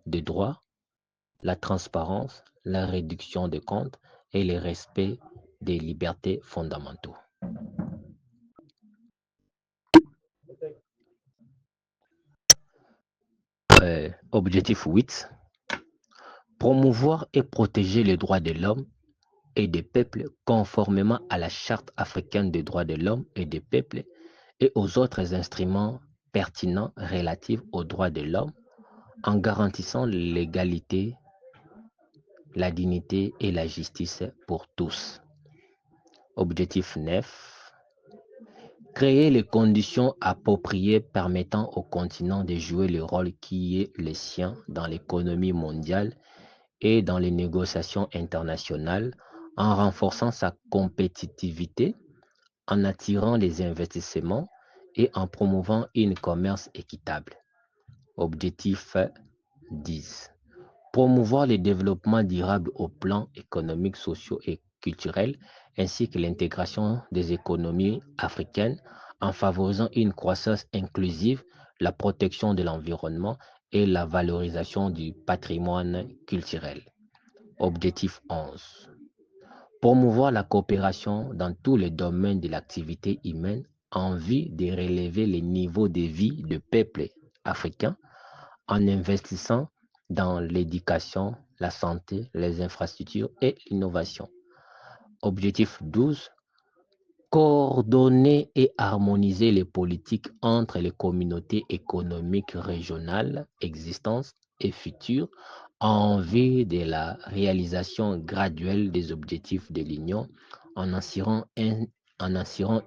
de droit, la transparence, la réduction des comptes et le respect des libertés fondamentaux. Objectif 8, promouvoir et protéger les droits de l'homme et des peuples conformément à la Charte africaine des droits de l'homme et des peuples et aux autres instruments pertinents relatifs aux droits de l'homme en garantissant l'égalité, la dignité et la justice pour tous. Objectif 9, créer les conditions appropriées permettant au continent de jouer le rôle qui est le sien dans l'économie mondiale et dans les négociations internationales en renforçant sa compétitivité, en attirant les investissements et en promouvant un commerce équitable. Objectif 10. Promouvoir le développement durable au plan économique, social et culturel, ainsi que l'intégration des économies africaines en favorisant une croissance inclusive, la protection de l'environnement et la valorisation du patrimoine culturel. Objectif 11. Promouvoir la coopération dans tous les domaines de l'activité humaine en vue de relever les niveaux de vie de peuples africains en investissant dans l'éducation, la santé, les infrastructures et l'innovation. Objectif 12. Coordonner et harmoniser les politiques entre les communautés économiques régionales existantes et futures en vue de la réalisation graduelle des objectifs de l'Union en assurant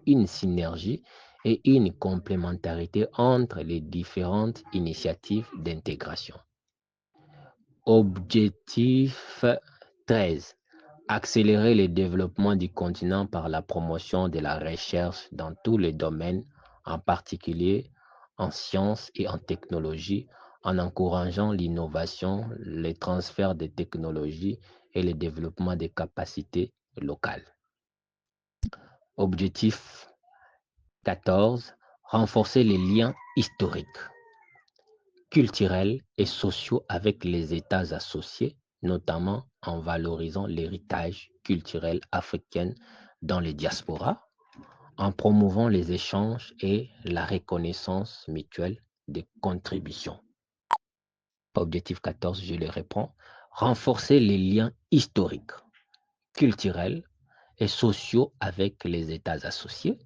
une synergie et une complémentarité entre les différentes initiatives d'intégration. Objectif 13. Accélérer le développement du continent par la promotion de la recherche dans tous les domaines, en particulier en sciences et en technologie, en encourageant l'innovation, le transfert de technologies et le développement des capacités locales. Objectif 14. Renforcer les liens historiques, culturels et sociaux avec les États associés, notamment en valorisant l'héritage culturel africain dans les diasporas, en promouvant les échanges et la reconnaissance mutuelle des contributions. Objectif 14, je le reprends, renforcer les liens historiques, culturels et sociaux avec les États associés,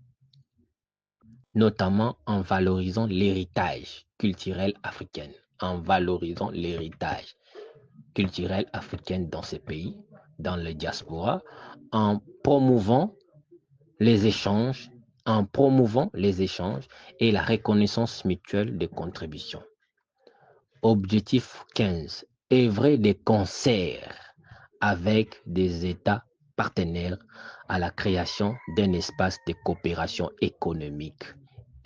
notamment en valorisant l'héritage culturel africain, en valorisant l'héritage culturel africain dans ces pays, dans les diasporas, en promouvant les échanges, et la reconnaissance mutuelle des contributions. Objectif 15. Œuvrer des concerts avec des États partenaires à la création d'un espace de coopération économique.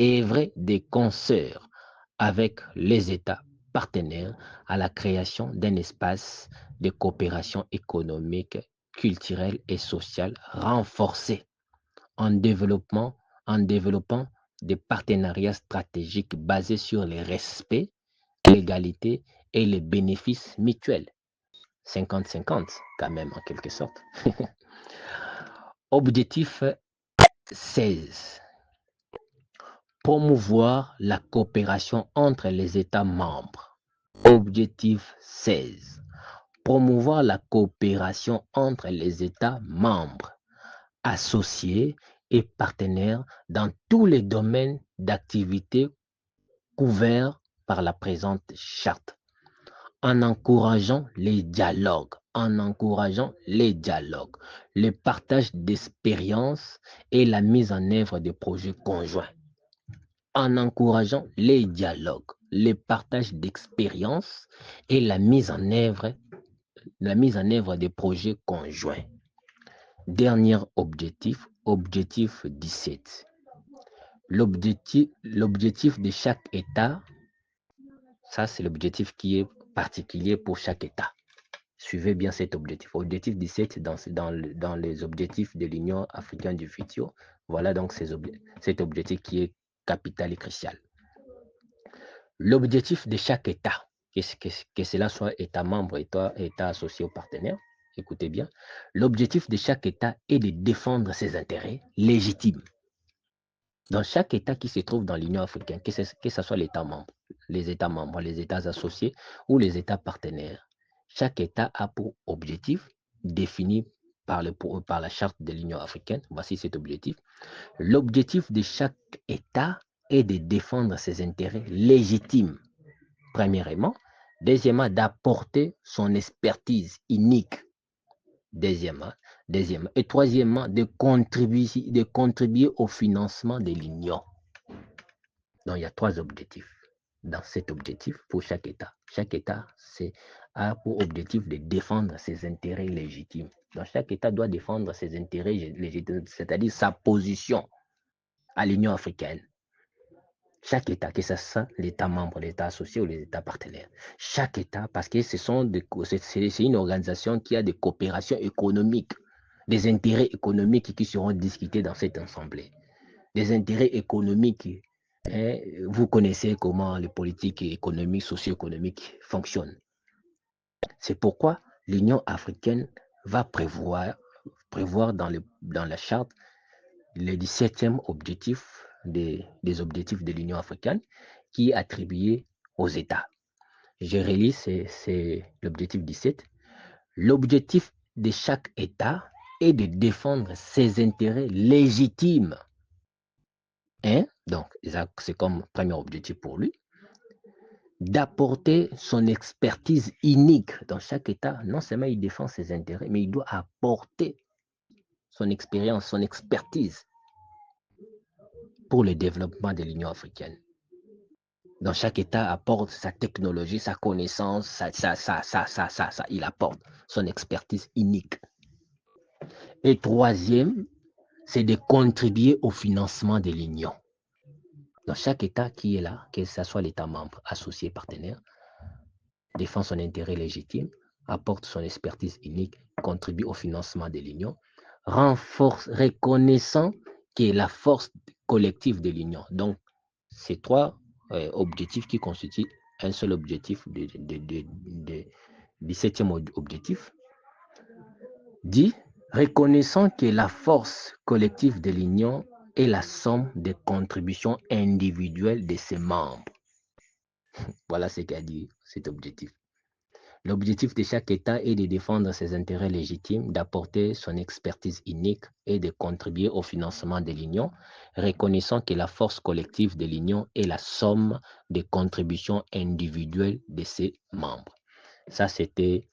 Œuvrer des concerts avec les États partenaires à la création d'un espace de coopération économique, culturelle et sociale renforcé en développant des partenariats stratégiques basés sur le respect, l'égalité et les bénéfices mutuels. 50-50 quand même en quelque sorte. Objectif 16. Promouvoir la coopération entre les États membres. Objectif 16. Promouvoir la coopération entre les États membres, associés et partenaires dans tous les domaines d'activité couverts par la présente charte, en encourageant les dialogues, le partage d'expériences et la mise en œuvre de projets conjoints. En encourageant les dialogues, le partage d'expériences et la mise en œuvre des projets conjoints. Dernier objectif, objectif 17. L'objectif de chaque État, ça c'est l'objectif qui est particulier pour chaque État. Suivez bien cet objectif. Objectif 17 dans les objectifs de l'Union africaine du futur. Voilà donc cet objectif qui est capital et crucial. L'objectif de chaque État, que cela soit État membre, État associé ou partenaire, écoutez bien, l'objectif de chaque État est de défendre ses intérêts légitimes. Dans chaque État qui se trouve dans l'Union africaine, que ce soit l'État membre, les États associés ou les États partenaires, chaque État a pour objectif défini par la charte de l'Union africaine. Voici cet objectif. L'objectif de chaque État est de défendre ses intérêts légitimes, premièrement. Deuxièmement, d'apporter son expertise unique. Deuxièmement. Et troisièmement, de contribuer au financement de l'Union. Donc, il y a 3 objectifs dans cet objectif pour chaque État. Chaque État a pour objectif de défendre ses intérêts légitimes. Donc, chaque État doit défendre ses intérêts légitimes, c'est-à-dire sa position à l'Union africaine. Chaque État, que ce soit l'État membre, l'État associé ou les États partenaires. Chaque État, parce que c'est une organisation qui a des coopérations économiques, des intérêts économiques qui seront discutés dans cette assemblée. Des intérêts économiques, vous connaissez comment les politiques économiques, socio-économiques fonctionnent. C'est pourquoi l'Union africaine va prévoir dans la charte le 17e objectif des objectifs de l'Union africaine qui est attribué aux États. Je relis, c'est l'objectif 17. L'objectif de chaque État est de défendre ses intérêts légitimes. Donc, c'est comme premier objectif pour lui. D'apporter son expertise unique dans chaque État. Non seulement il défend ses intérêts, mais il doit apporter son expérience, son expertise pour le développement de l'Union africaine. Dans chaque État apporte sa technologie, sa connaissance, il apporte son expertise unique. Et troisième, c'est de contribuer au financement de l'Union. Dans chaque État qui est là, que ce soit l'État membre, associé, partenaire, défend son intérêt légitime, apporte son expertise unique, contribue au financement de l'Union, reconnaissant que la force collective de l'Union. Donc, ces 3 objectifs qui constituent un seul objectif du 17e objectif, dit reconnaissant que la force collective de l'Union est la somme des contributions individuelles de ses membres. Voilà ce qu'a dit cet objectif. L'objectif de chaque État est de défendre ses intérêts légitimes, d'apporter son expertise unique et de contribuer au financement de l'Union, reconnaissant que la force collective de l'Union est la somme des contributions individuelles de ses membres. Ça, c'était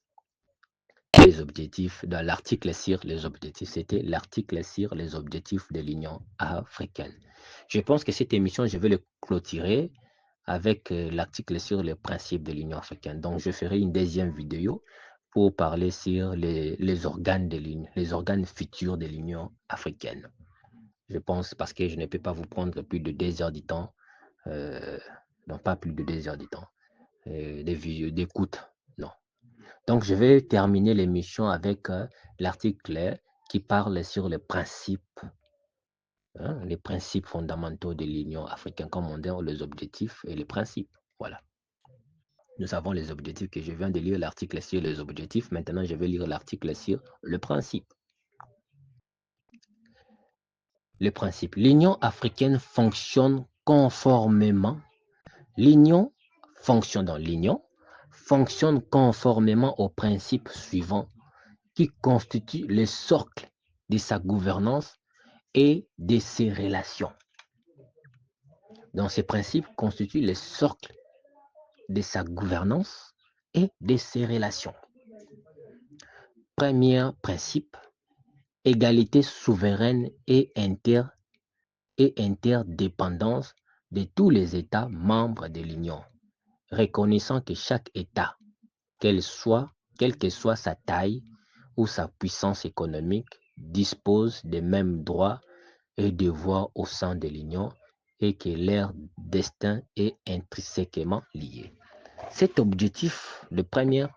les objectifs dans l'article sur les objectifs. C'était l'article sur les objectifs de l'Union africaine. Je pense que cette émission, je vais le clôturer avec l'article sur les principes de l'Union africaine. Donc, je ferai une deuxième vidéo pour parler sur les organes de l'Union, les organes futurs de l'Union africaine. Je pense parce que je ne peux pas vous prendre plus de 2 heures du temps, non pas plus de 2 heures du temps, d'écoute, non. Donc, je vais terminer l'émission avec l'article qui parle sur les principes fondamentaux de l'Union africaine, comme on dit, les objectifs et les principes. Voilà. Nous avons les objectifs que je viens de lire l'article sur les objectifs. Maintenant, je vais lire l'article sur le principe. Le principe. L'Union africaine fonctionne conformément. L'Union fonctionne conformément aux principes suivants qui constituent le socle de sa gouvernance et de ses relations. Donc, ces principes constituent le socle de sa gouvernance et de ses relations. Premier principe, égalité souveraine et interdépendance de tous les États membres de l'Union, reconnaissant que chaque État, quelle que soit sa taille ou sa puissance économique, dispose des mêmes droits et devoirs au sein de l'Union et que leur destin est intrinsèquement lié. Cet objectif, le premier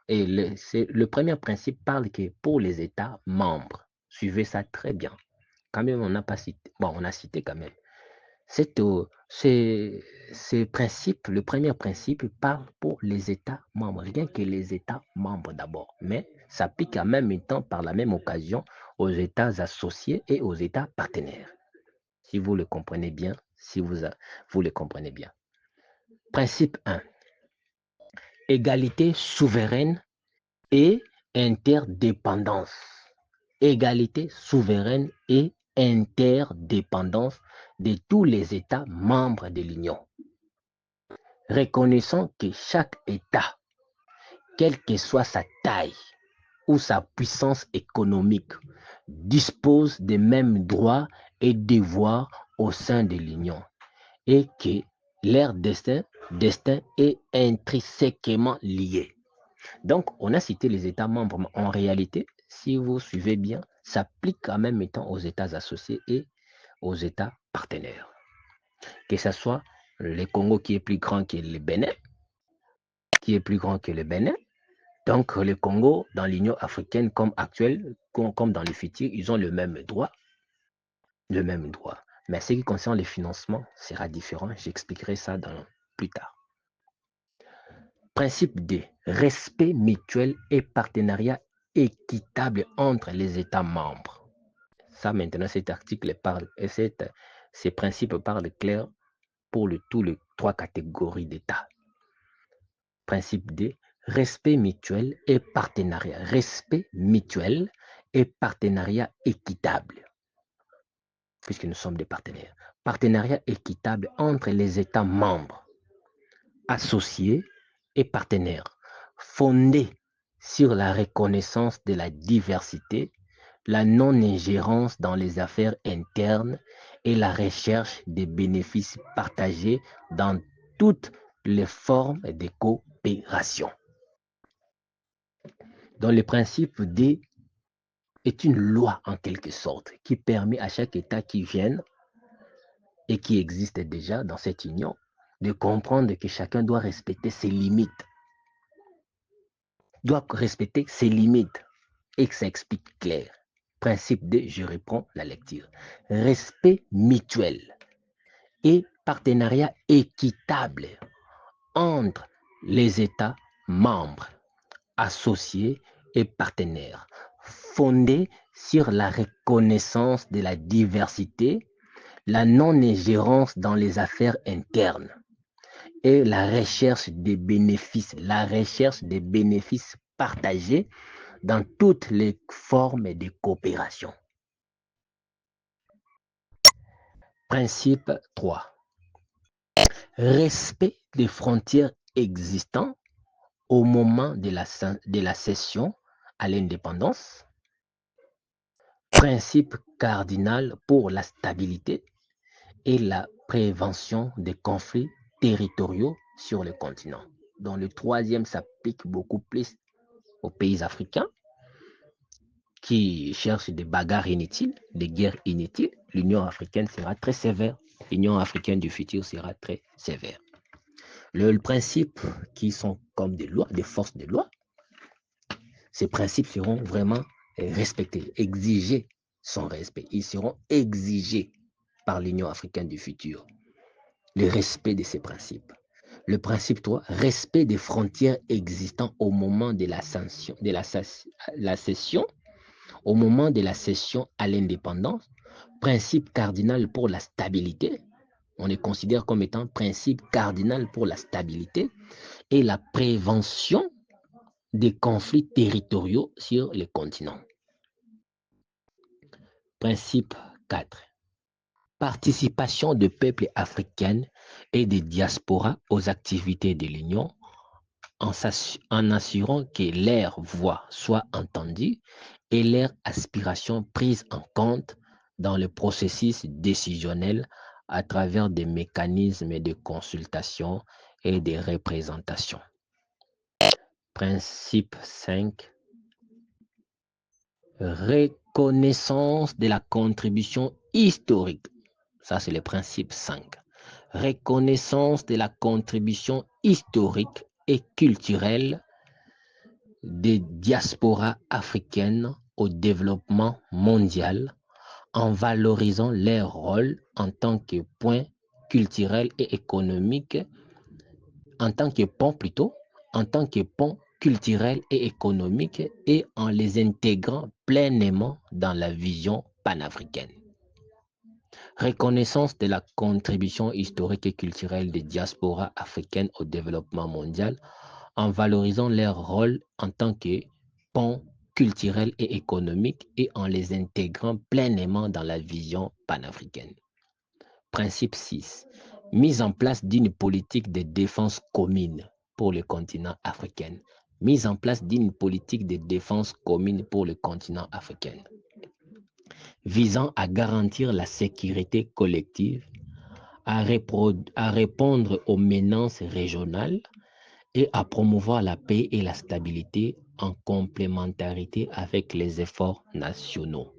principe parle que pour les États membres, suivez ça très bien. Quand même, on n'a pas cité, bon, on a cité quand même. Le premier principe parle pour les États membres, rien que les États membres d'abord, mais s'applique en même temps, par la même occasion, aux États associés et aux États partenaires. Si vous le comprenez bien, vous le comprenez bien. Principe 1. Égalité souveraine et interdépendance. Égalité souveraine et interdépendance de tous les États membres de l'Union. Reconnaissant que chaque État, quelle que soit sa taille ou sa puissance économique, dispose des mêmes droits et devoirs au sein de l'Union et que leur destin est intrinsèquement lié. Donc, on a cité les États membres, mais en réalité, si vous suivez bien, ça s'applique en même temps aux États associés et aux États partenaires. Que ce soit le Congo qui est plus grand que le Bénin, Donc, le Congo, dans l'Union africaine comme actuelle, comme dans le futur, ils ont le même droit. Mais ce qui concerne les financements sera différent. J'expliquerai ça plus tard. Principe 2. Respect mutuel et partenariat équitable entre les États membres. Ça, maintenant, cet article parle, et ces principes parlent clair pour tous les 3 catégories d'États. Principe 2. Respect mutuel et partenariat. Respect mutuel et partenariat équitable. Puisque nous sommes des partenaires. Partenariat équitable entre les États membres, associés et partenaires, fondé sur la reconnaissance de la diversité, la non-ingérence dans les affaires internes et la recherche des bénéfices partagés dans toutes les formes de coopération. Donc, le principe D est une loi en quelque sorte qui permet à chaque État qui vienne et qui existe déjà dans cette union de comprendre que chacun doit respecter ses limites. Et que ça explique clair. Principe D, je reprends la lecture. Respect mutuel et partenariat équitable entre les États membres, associés et partenaires, fondé sur la reconnaissance de la diversité, la non-ingérence dans les affaires internes et la recherche des bénéfices partagée dans toutes les formes de coopération. Principe 3. Respect des frontières existantes au moment de la cession à l'indépendance. Principe cardinal pour la stabilité et la prévention des conflits territoriaux sur le continent. Donc le troisième s'applique beaucoup plus aux pays africains qui cherchent des bagarres inutiles, des guerres inutiles. L'Union africaine sera très sévère. L'Union africaine du futur sera très sévère. Le principe qui sont comme des lois, des forces de loi, ces principes seront vraiment respectés, exigés son respect. Ils seront exigés par l'Union africaine du futur. Le respect de ces principes. Le principe 3, respect des frontières existantes au moment de la cession, au moment de la cession à l'indépendance. Principe cardinal pour la stabilité. On les considère comme étant principe cardinal pour la stabilité et la prévention des conflits territoriaux sur les continents. Principe 4. Participation de peuples africains et des diasporas aux activités de l'Union en assurant que leur voix soit entendue et leurs aspirations prises en compte dans le processus décisionnel à travers des mécanismes de consultation et de représentation. Principe 5. Reconnaissance de la contribution historique. Ça, c'est le principe 5. Reconnaissance de la contribution historique et culturelle des diasporas africaines au développement mondial en valorisant leur rôle en tant que point culturel et économique, en tant que pont culturel et économique et en les intégrant pleinement dans la vision panafricaine. Reconnaissance de la contribution historique et culturelle des diasporas africaines au développement mondial en valorisant leur rôle en tant que pont culturel et économique et en les intégrant pleinement dans la vision panafricaine. Principe 6. Mise en place d'une politique de défense commune pour le continent africain. Mise en place d'une politique de défense commune pour le continent africain, visant à garantir la sécurité collective, à répondre aux menaces régionales et à promouvoir la paix et la stabilité en complémentarité avec les efforts nationaux.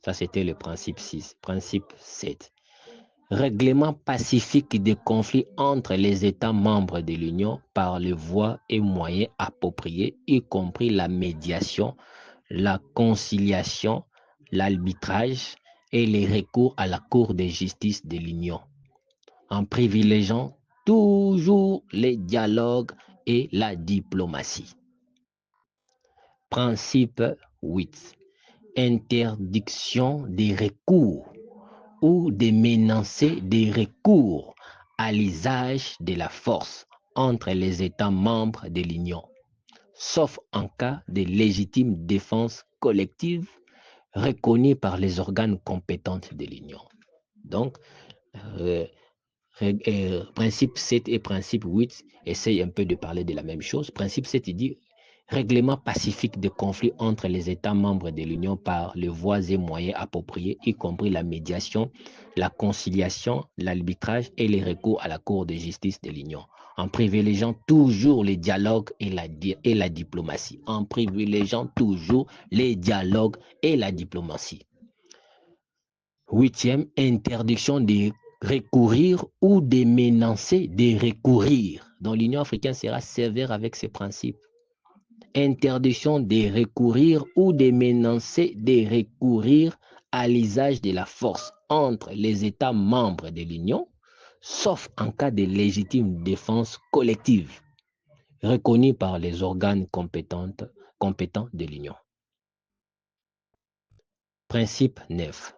Ça, c'était le principe 6. Principe 7. Règlement pacifique des conflits entre les États membres de l'Union par les voies et moyens appropriés, y compris la médiation, la conciliation, l'arbitrage et les recours à la Cour de justice de l'Union, en privilégiant toujours les dialogues et la diplomatie. Principe 8. Interdiction des recours ou de menacer des recours à l'usage de la force entre les États membres de l'Union, sauf en cas de légitime défense collective reconnue par les organes compétents de l'Union. Donc, principe 7 et principe 8 essayent un peu de parler de la même chose. Principe 7, il dit règlement pacifique des conflits entre les États membres de l'Union par les voies et moyens appropriés, y compris la médiation, la conciliation, l'arbitrage et les recours à la Cour de justice de l'Union, en privilégiant toujours les dialogues et la diplomatie. En privilégiant toujours les dialogues et la diplomatie. 8e, interdiction de recourir ou de menacer de recourir. Donc l'Union africaine sera sévère avec ces principes. Interdiction de recourir ou de menacer de recourir à l'usage de la force entre les États membres de l'Union, sauf en cas de légitime défense collective, reconnue par les organes compétents de l'Union. Principe 9.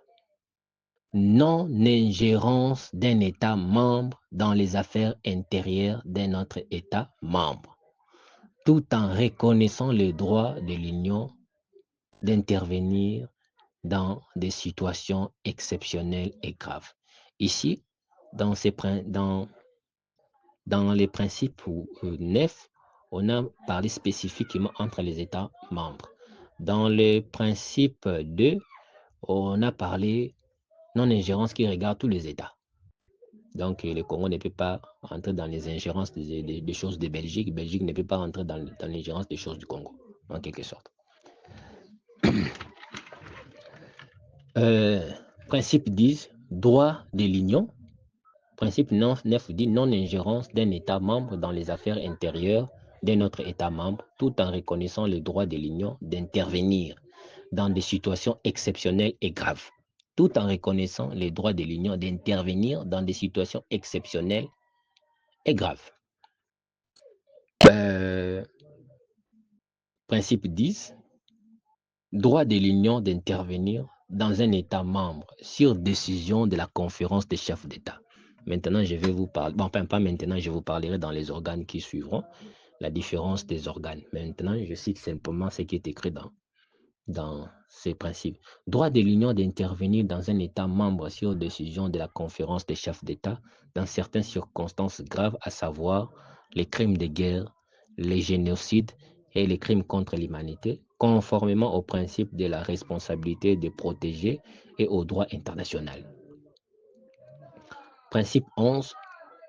Non-ingérence d'un État membre dans les affaires intérieures d'un autre État membre. tout en reconnaissant le droit de l'Union d'intervenir dans des situations exceptionnelles et graves. Ici, dans, dans les principes 9, on a parlé spécifiquement entre les États membres. Dans le principe 2, on a parlé non-ingérence qui regarde tous les États. Donc, le Congo ne peut pas entrer dans les ingérences des choses de Belgique. Belgique ne peut pas entrer dans l'ingérence des choses du Congo, en quelque sorte. Principe 10, droit de l'Union. Principe 9 dit non-ingérence d'un État membre dans les affaires intérieures d'un autre État membre, tout en reconnaissant le droit de l'Union d'intervenir dans des situations exceptionnelles et graves. Tout en reconnaissant les droits de l'Union d'intervenir dans des situations exceptionnelles et graves. Principe 10, droit de l'Union d'intervenir dans un État membre sur décision de la conférence des chefs d'État. Maintenant, je vais vous parler, bon, pas maintenant, je vous parlerai dans les organes qui suivront, la différence des organes. Maintenant, je cite simplement ce qui est écrit dans ces principes. Droit de l'Union d'intervenir dans un État membre sur décision de la conférence des chefs d'État dans certaines circonstances graves, à savoir les crimes de guerre, les génocides et les crimes contre l'humanité, conformément au principe de la responsabilité de protéger et au droit international. Principe 11.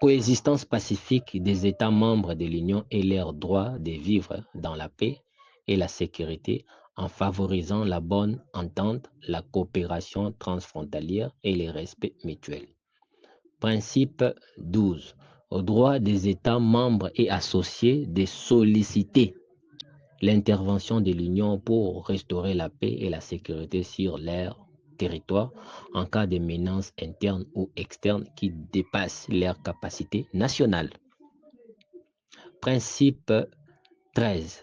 Coexistence pacifique des États membres de l'Union et leur droit de vivre dans la paix et la sécurité en favorisant la bonne entente, la coopération transfrontalière et le respect mutuel. Principe 12. Au droit des États membres et associés de solliciter l'intervention de l'Union pour restaurer la paix et la sécurité sur leur territoire en cas de menaces internes ou externes qui dépassent leurs capacités nationales. Principe 13.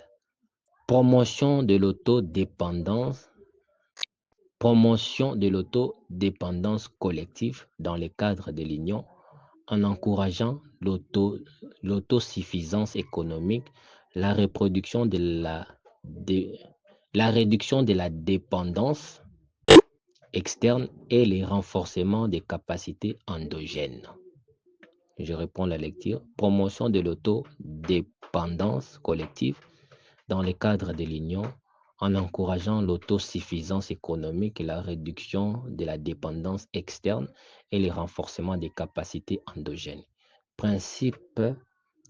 Promotion de l'autodépendance collective dans le cadre de l'Union en encourageant l'autosuffisance économique, la réduction de la dépendance externe et le renforcement des capacités endogènes. Je réponds à la lecture. Promotion de l'autodépendance collective dans le cadre de l'Union en encourageant l'autosuffisance économique, la réduction de la dépendance externe et le renforcement des capacités endogènes. Principe,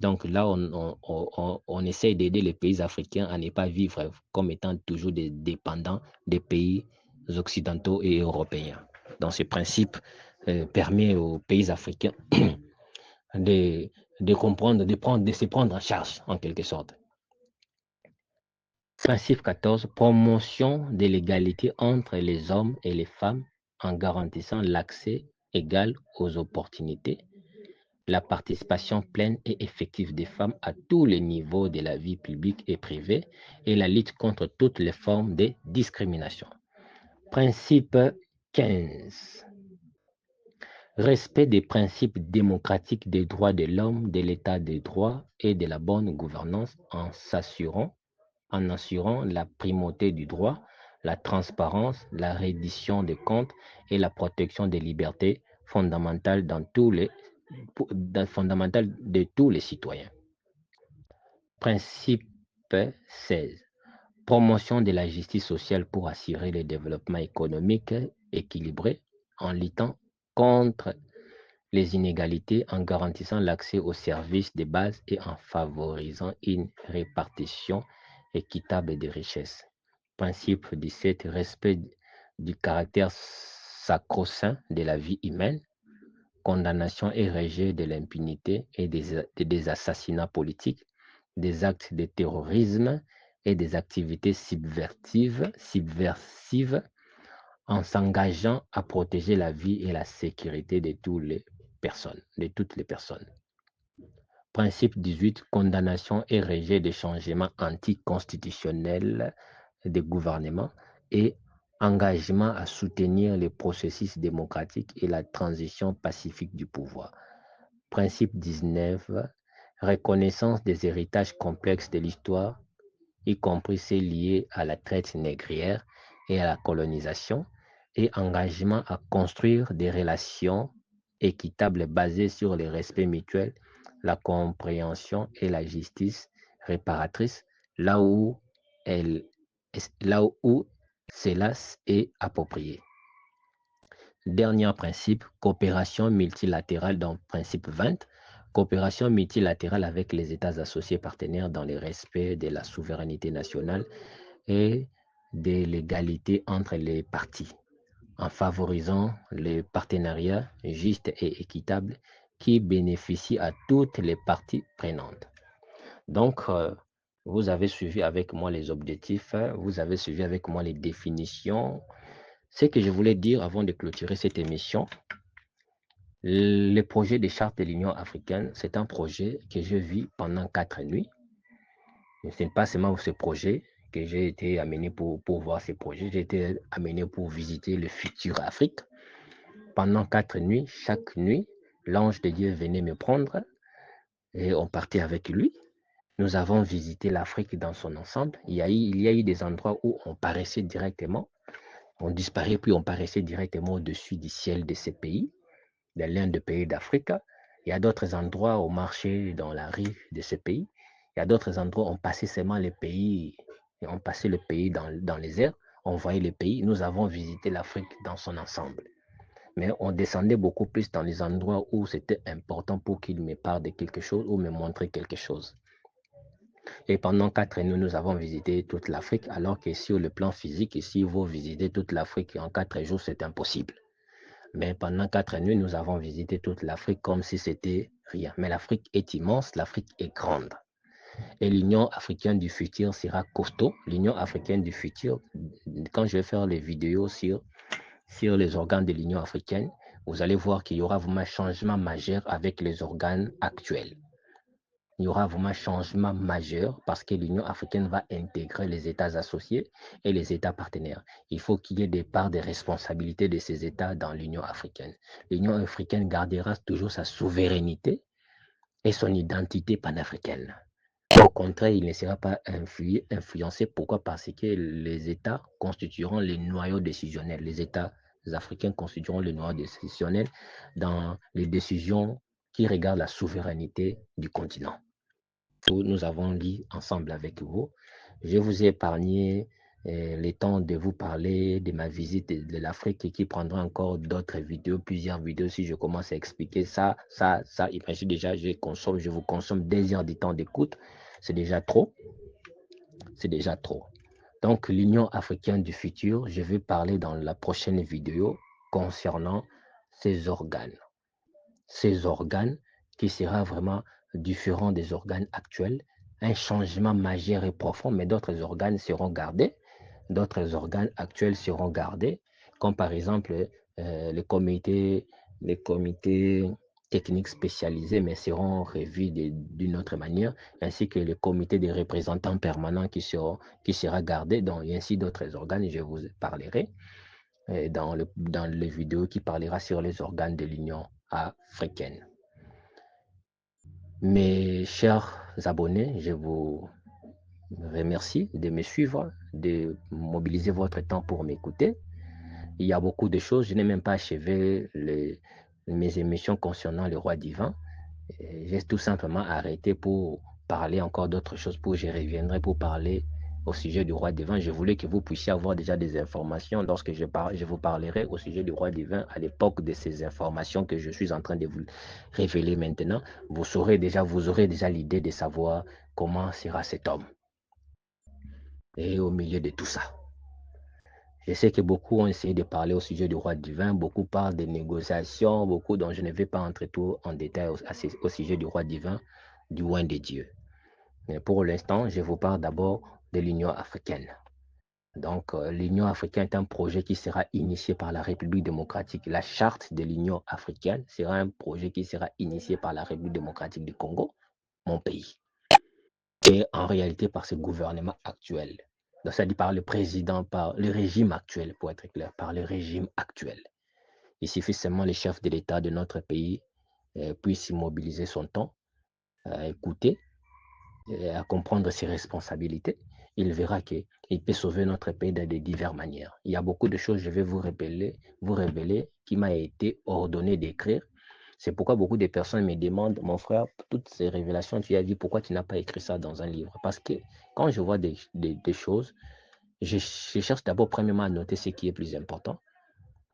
donc là, on essaie d'aider les pays africains à ne pas vivre comme étant toujours des dépendants des pays occidentaux et européens. Donc ce principe permet aux pays africains de comprendre, de se prendre en charge en quelque sorte. Principe 14. Promotion de l'égalité entre les hommes et les femmes en garantissant l'accès égal aux opportunités, la participation pleine et effective des femmes à tous les niveaux de la vie publique et privée et la lutte contre toutes les formes de discrimination. Principe 15. Respect des principes démocratiques des droits de l'homme, de l'état de droit et de la bonne gouvernance en assurant la primauté du droit, la transparence, la reddition des comptes et la protection des libertés fondamentales de tous les citoyens. Principe 16. Promotion de la justice sociale pour assurer le développement économique équilibré en luttant contre les inégalités, en garantissant l'accès aux services de base et en favorisant une répartition équitable des richesses. Principe 17. Respect du caractère sacro-saint de la vie humaine, condamnation et rejet de l'impunité et des assassinats politiques, des actes de terrorisme et des activités subversives en s'engageant à protéger la vie et la sécurité de toutes les personnes. Principe 18. Condamnation et rejet des changements anticonstitutionnels des gouvernements et engagement à soutenir les processus démocratiques et la transition pacifique du pouvoir. Principe 19. reconnaissance des héritages complexes de l'histoire, y compris ceux liés à la traite négrière et à la colonisation, et engagement à construire des relations équitables basées sur le respect mutuel, la compréhension et la justice réparatrice, là où, elle, là où cela est approprié. Dernier principe, coopération multilatérale dans le principe 20, coopération multilatérale avec les États associés partenaires dans le respect de la souveraineté nationale et de l'égalité entre les parties, en favorisant les partenariats justes et équitables qui bénéficient à toutes les parties prenantes. Donc, vous avez suivi avec moi les objectifs, vous avez suivi avec moi les définitions. Ce que je voulais dire avant de clôturer cette émission, le projet des chartes de l'Union africaine, c'est un projet que je vis pendant 4 nuits. Ce n'est pas seulement ce projet que j'ai été amené pour voir ce projet, j'ai été amené pour visiter le futur Afrique. Pendant 4 nuits, chaque nuit, l'ange de Dieu venait me prendre et on partait avec lui. Nous avons visité l'Afrique dans son ensemble. Il y a eu des endroits où on paraissait directement, on disparaît puis on paraissait directement au-dessus du ciel de ces pays, de l'un des pays d'Afrique. Il y a d'autres endroits où on marchait dans la rue de ce pays. Il y a d'autres endroits où on passait seulement les pays, et on passait le pays dans les airs, on voyait les pays. Nous avons visité l'Afrique dans son ensemble. Mais on descendait beaucoup plus dans les endroits où c'était important pour qu'il me parle de quelque chose ou me montre quelque chose. Et pendant 4 nuits, nous avons visité toute l'Afrique, alors que sur le plan physique, ici, vous visitez toute l'Afrique en 4 jours, c'est impossible. Mais pendant 4 nuits, nous avons visité toute l'Afrique comme si c'était rien. Mais l'Afrique est immense, l'Afrique est grande. Et l'Union africaine du futur sera costaud. L'Union africaine du futur, quand je vais faire les vidéos sur les organes de l'Union africaine, vous allez voir qu'il y aura vraiment un changement majeur avec les organes actuels. Il y aura vraiment un changement majeur parce que l'Union africaine va intégrer les États associés et les États partenaires. Il faut qu'il y ait des parts de responsabilité de ces États dans l'Union africaine. L'Union africaine gardera toujours sa souveraineté et son identité panafricaine. Au contraire, il ne sera pas influencé. Pourquoi? Parce que les États constitueront les noyaux décisionnels. Les États africains constitueront les noyaux décisionnels dans les décisions qui regardent la souveraineté du continent. Nous avons lu ensemble avec vous. Je vous ai épargné le temps de vous parler de ma visite de l'Afrique et qui prendra encore d'autres vidéos, plusieurs vidéos. Si je commence à expliquer ça, imagine déjà, je vous consomme 2 heures de temps d'écoute. C'est déjà trop. C'est déjà trop. Donc, l'Union africaine du futur, je vais parler dans la prochaine vidéo concernant ces organes. Ces organes qui sera vraiment différent des organes actuels, un changement majeur et profond, mais d'autres organes seront gardés, d'autres organes actuels seront gardés, comme par exemple les comités techniques spécialisés, mais seront revus d'une autre manière, ainsi que le comité des représentants permanents qui sera gardé, donc, et ainsi d'autres organes, je vous parlerai dans les vidéos qui parlera sur les organes de l'Union africaine. Mes chers abonnés, je vous remercie de me suivre, de mobiliser votre temps pour m'écouter. Il y a beaucoup de choses. Je n'ai même pas achevé mes émissions concernant le roi divin. J'ai tout simplement arrêté pour parler encore d'autres choses, je reviendrai pour parler au sujet du roi divin. Je voulais que vous puissiez avoir déjà des informations lorsque je vous parlerai au sujet du roi divin à l'époque de ces informations que je suis en train de vous révéler maintenant. Vous aurez déjà l'idée de savoir comment sera cet homme. Et au milieu de tout ça, je sais que beaucoup ont essayé de parler au sujet du roi divin, beaucoup parlent des négociations, beaucoup dont je ne vais pas entrer tout en détail au sujet du roi divin, du roi de Dieu. Mais pour l'instant, je vous parle d'abord de l'Union africaine. Donc, l'Union africaine est un projet qui sera initié par la République démocratique. La charte de l'Union africaine sera un projet qui sera initié par la République démocratique du Congo, mon pays, et en réalité par ce gouvernement actuel. Donc, ça dit par le président, par le régime actuel, pour être clair, par le régime actuel. Il suffit seulement le chef de l'État de notre pays puisse mobiliser son temps à écouter et à comprendre ses responsabilités, il verra qu'il peut sauver notre pays de diverses manières. Il y a beaucoup de choses, je vais vous révéler qui m'a été ordonné d'écrire. C'est pourquoi beaucoup de personnes me demandent, mon frère, toutes ces révélations, tu as dit, pourquoi tu n'as pas écrit ça dans un livre? Parce que quand je vois des choses, je cherche d'abord premièrement à noter ce qui est plus important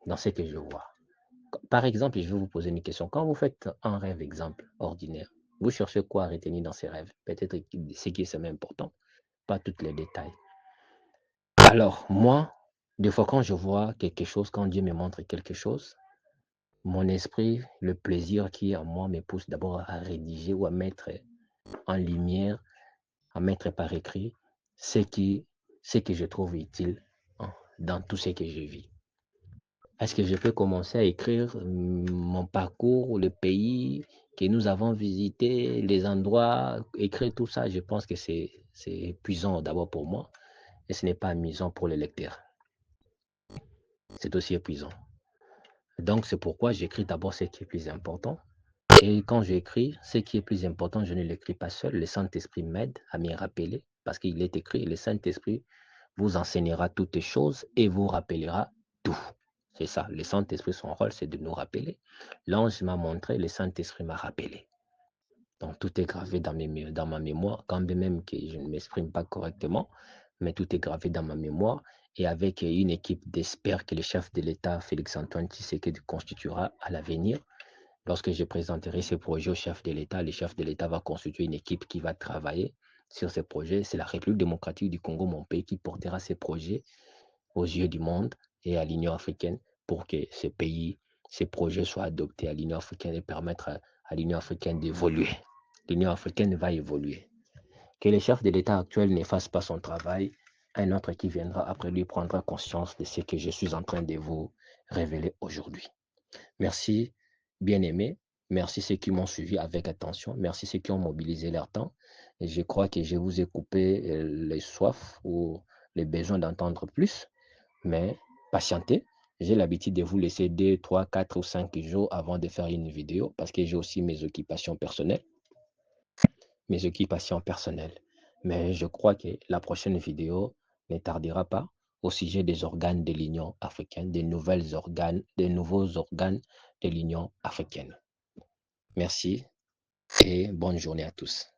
dans ce que je vois. Par exemple, je vais vous poser une question. Quand vous faites un rêve exemple ordinaire, vous cherchez quoi à retenir dans ces rêves? Peut-être ce qui est seulement important, pas tous les détails. Alors, moi, des fois, quand je vois quelque chose, quand Dieu me montre quelque chose, mon esprit, le plaisir qui est en moi me pousse d'abord à rédiger ou à mettre en lumière, à mettre par écrit ce, qui, ce que je trouve utile hein, dans tout ce que je vis. Est-ce que je peux commencer à écrire mon parcours, le pays que nous avons visité, les endroits, écrire tout ça? Je pense que c'est épuisant d'abord pour moi et ce n'est pas amusant pour les lecteurs. C'est aussi épuisant. Donc, c'est pourquoi j'écris d'abord ce qui est plus important. Et quand j'écris, ce qui est plus important, je ne l'écris pas seul. Le Saint-Esprit m'aide à m'y rappeler parce qu'il est écrit, le Saint-Esprit vous enseignera toutes les choses et vous rappellera tout. C'est ça. Le Saint-Esprit, son rôle, c'est de nous rappeler. L'ange m'a montré, le Saint-Esprit m'a rappelé. Donc, tout est gravé dans ma mémoire, quand bien même que je ne m'exprime pas correctement, mais tout est gravé dans ma mémoire. Et avec une équipe d'experts que le chef de l'État, Félix-Antoine Tshisekedi, constituera à l'avenir, lorsque je présenterai ces projets au chef de l'État, le chef de l'État va constituer une équipe qui va travailler sur ces projets. C'est la République démocratique du Congo, mon pays, qui portera ces projets aux yeux du monde et à l'Union africaine pour que ces pays, ces projets soient adoptés à l'Union africaine et permettre à l'Union africaine d'évoluer. L'Union africaine va évoluer. Que le chef de l'État actuel ne fasse pas son travail, un autre qui viendra après lui prendra conscience de ce que je suis en train de vous révéler aujourd'hui. Merci, bien-aimés. Merci ceux qui m'ont suivi avec attention. Merci ceux qui ont mobilisé leur temps. Et je crois que je vous ai coupé les soifs ou les besoins d'entendre plus. Mais patientez. J'ai l'habitude de vous laisser 2, 3, 4 ou 5 jours avant de faire une vidéo parce que j'ai aussi mes occupations personnelles. Mais je crois que la prochaine vidéo ne tardera pas au sujet des organes de l'Union africaine, des nouveaux organes de l'Union africaine. Merci et bonne journée à tous.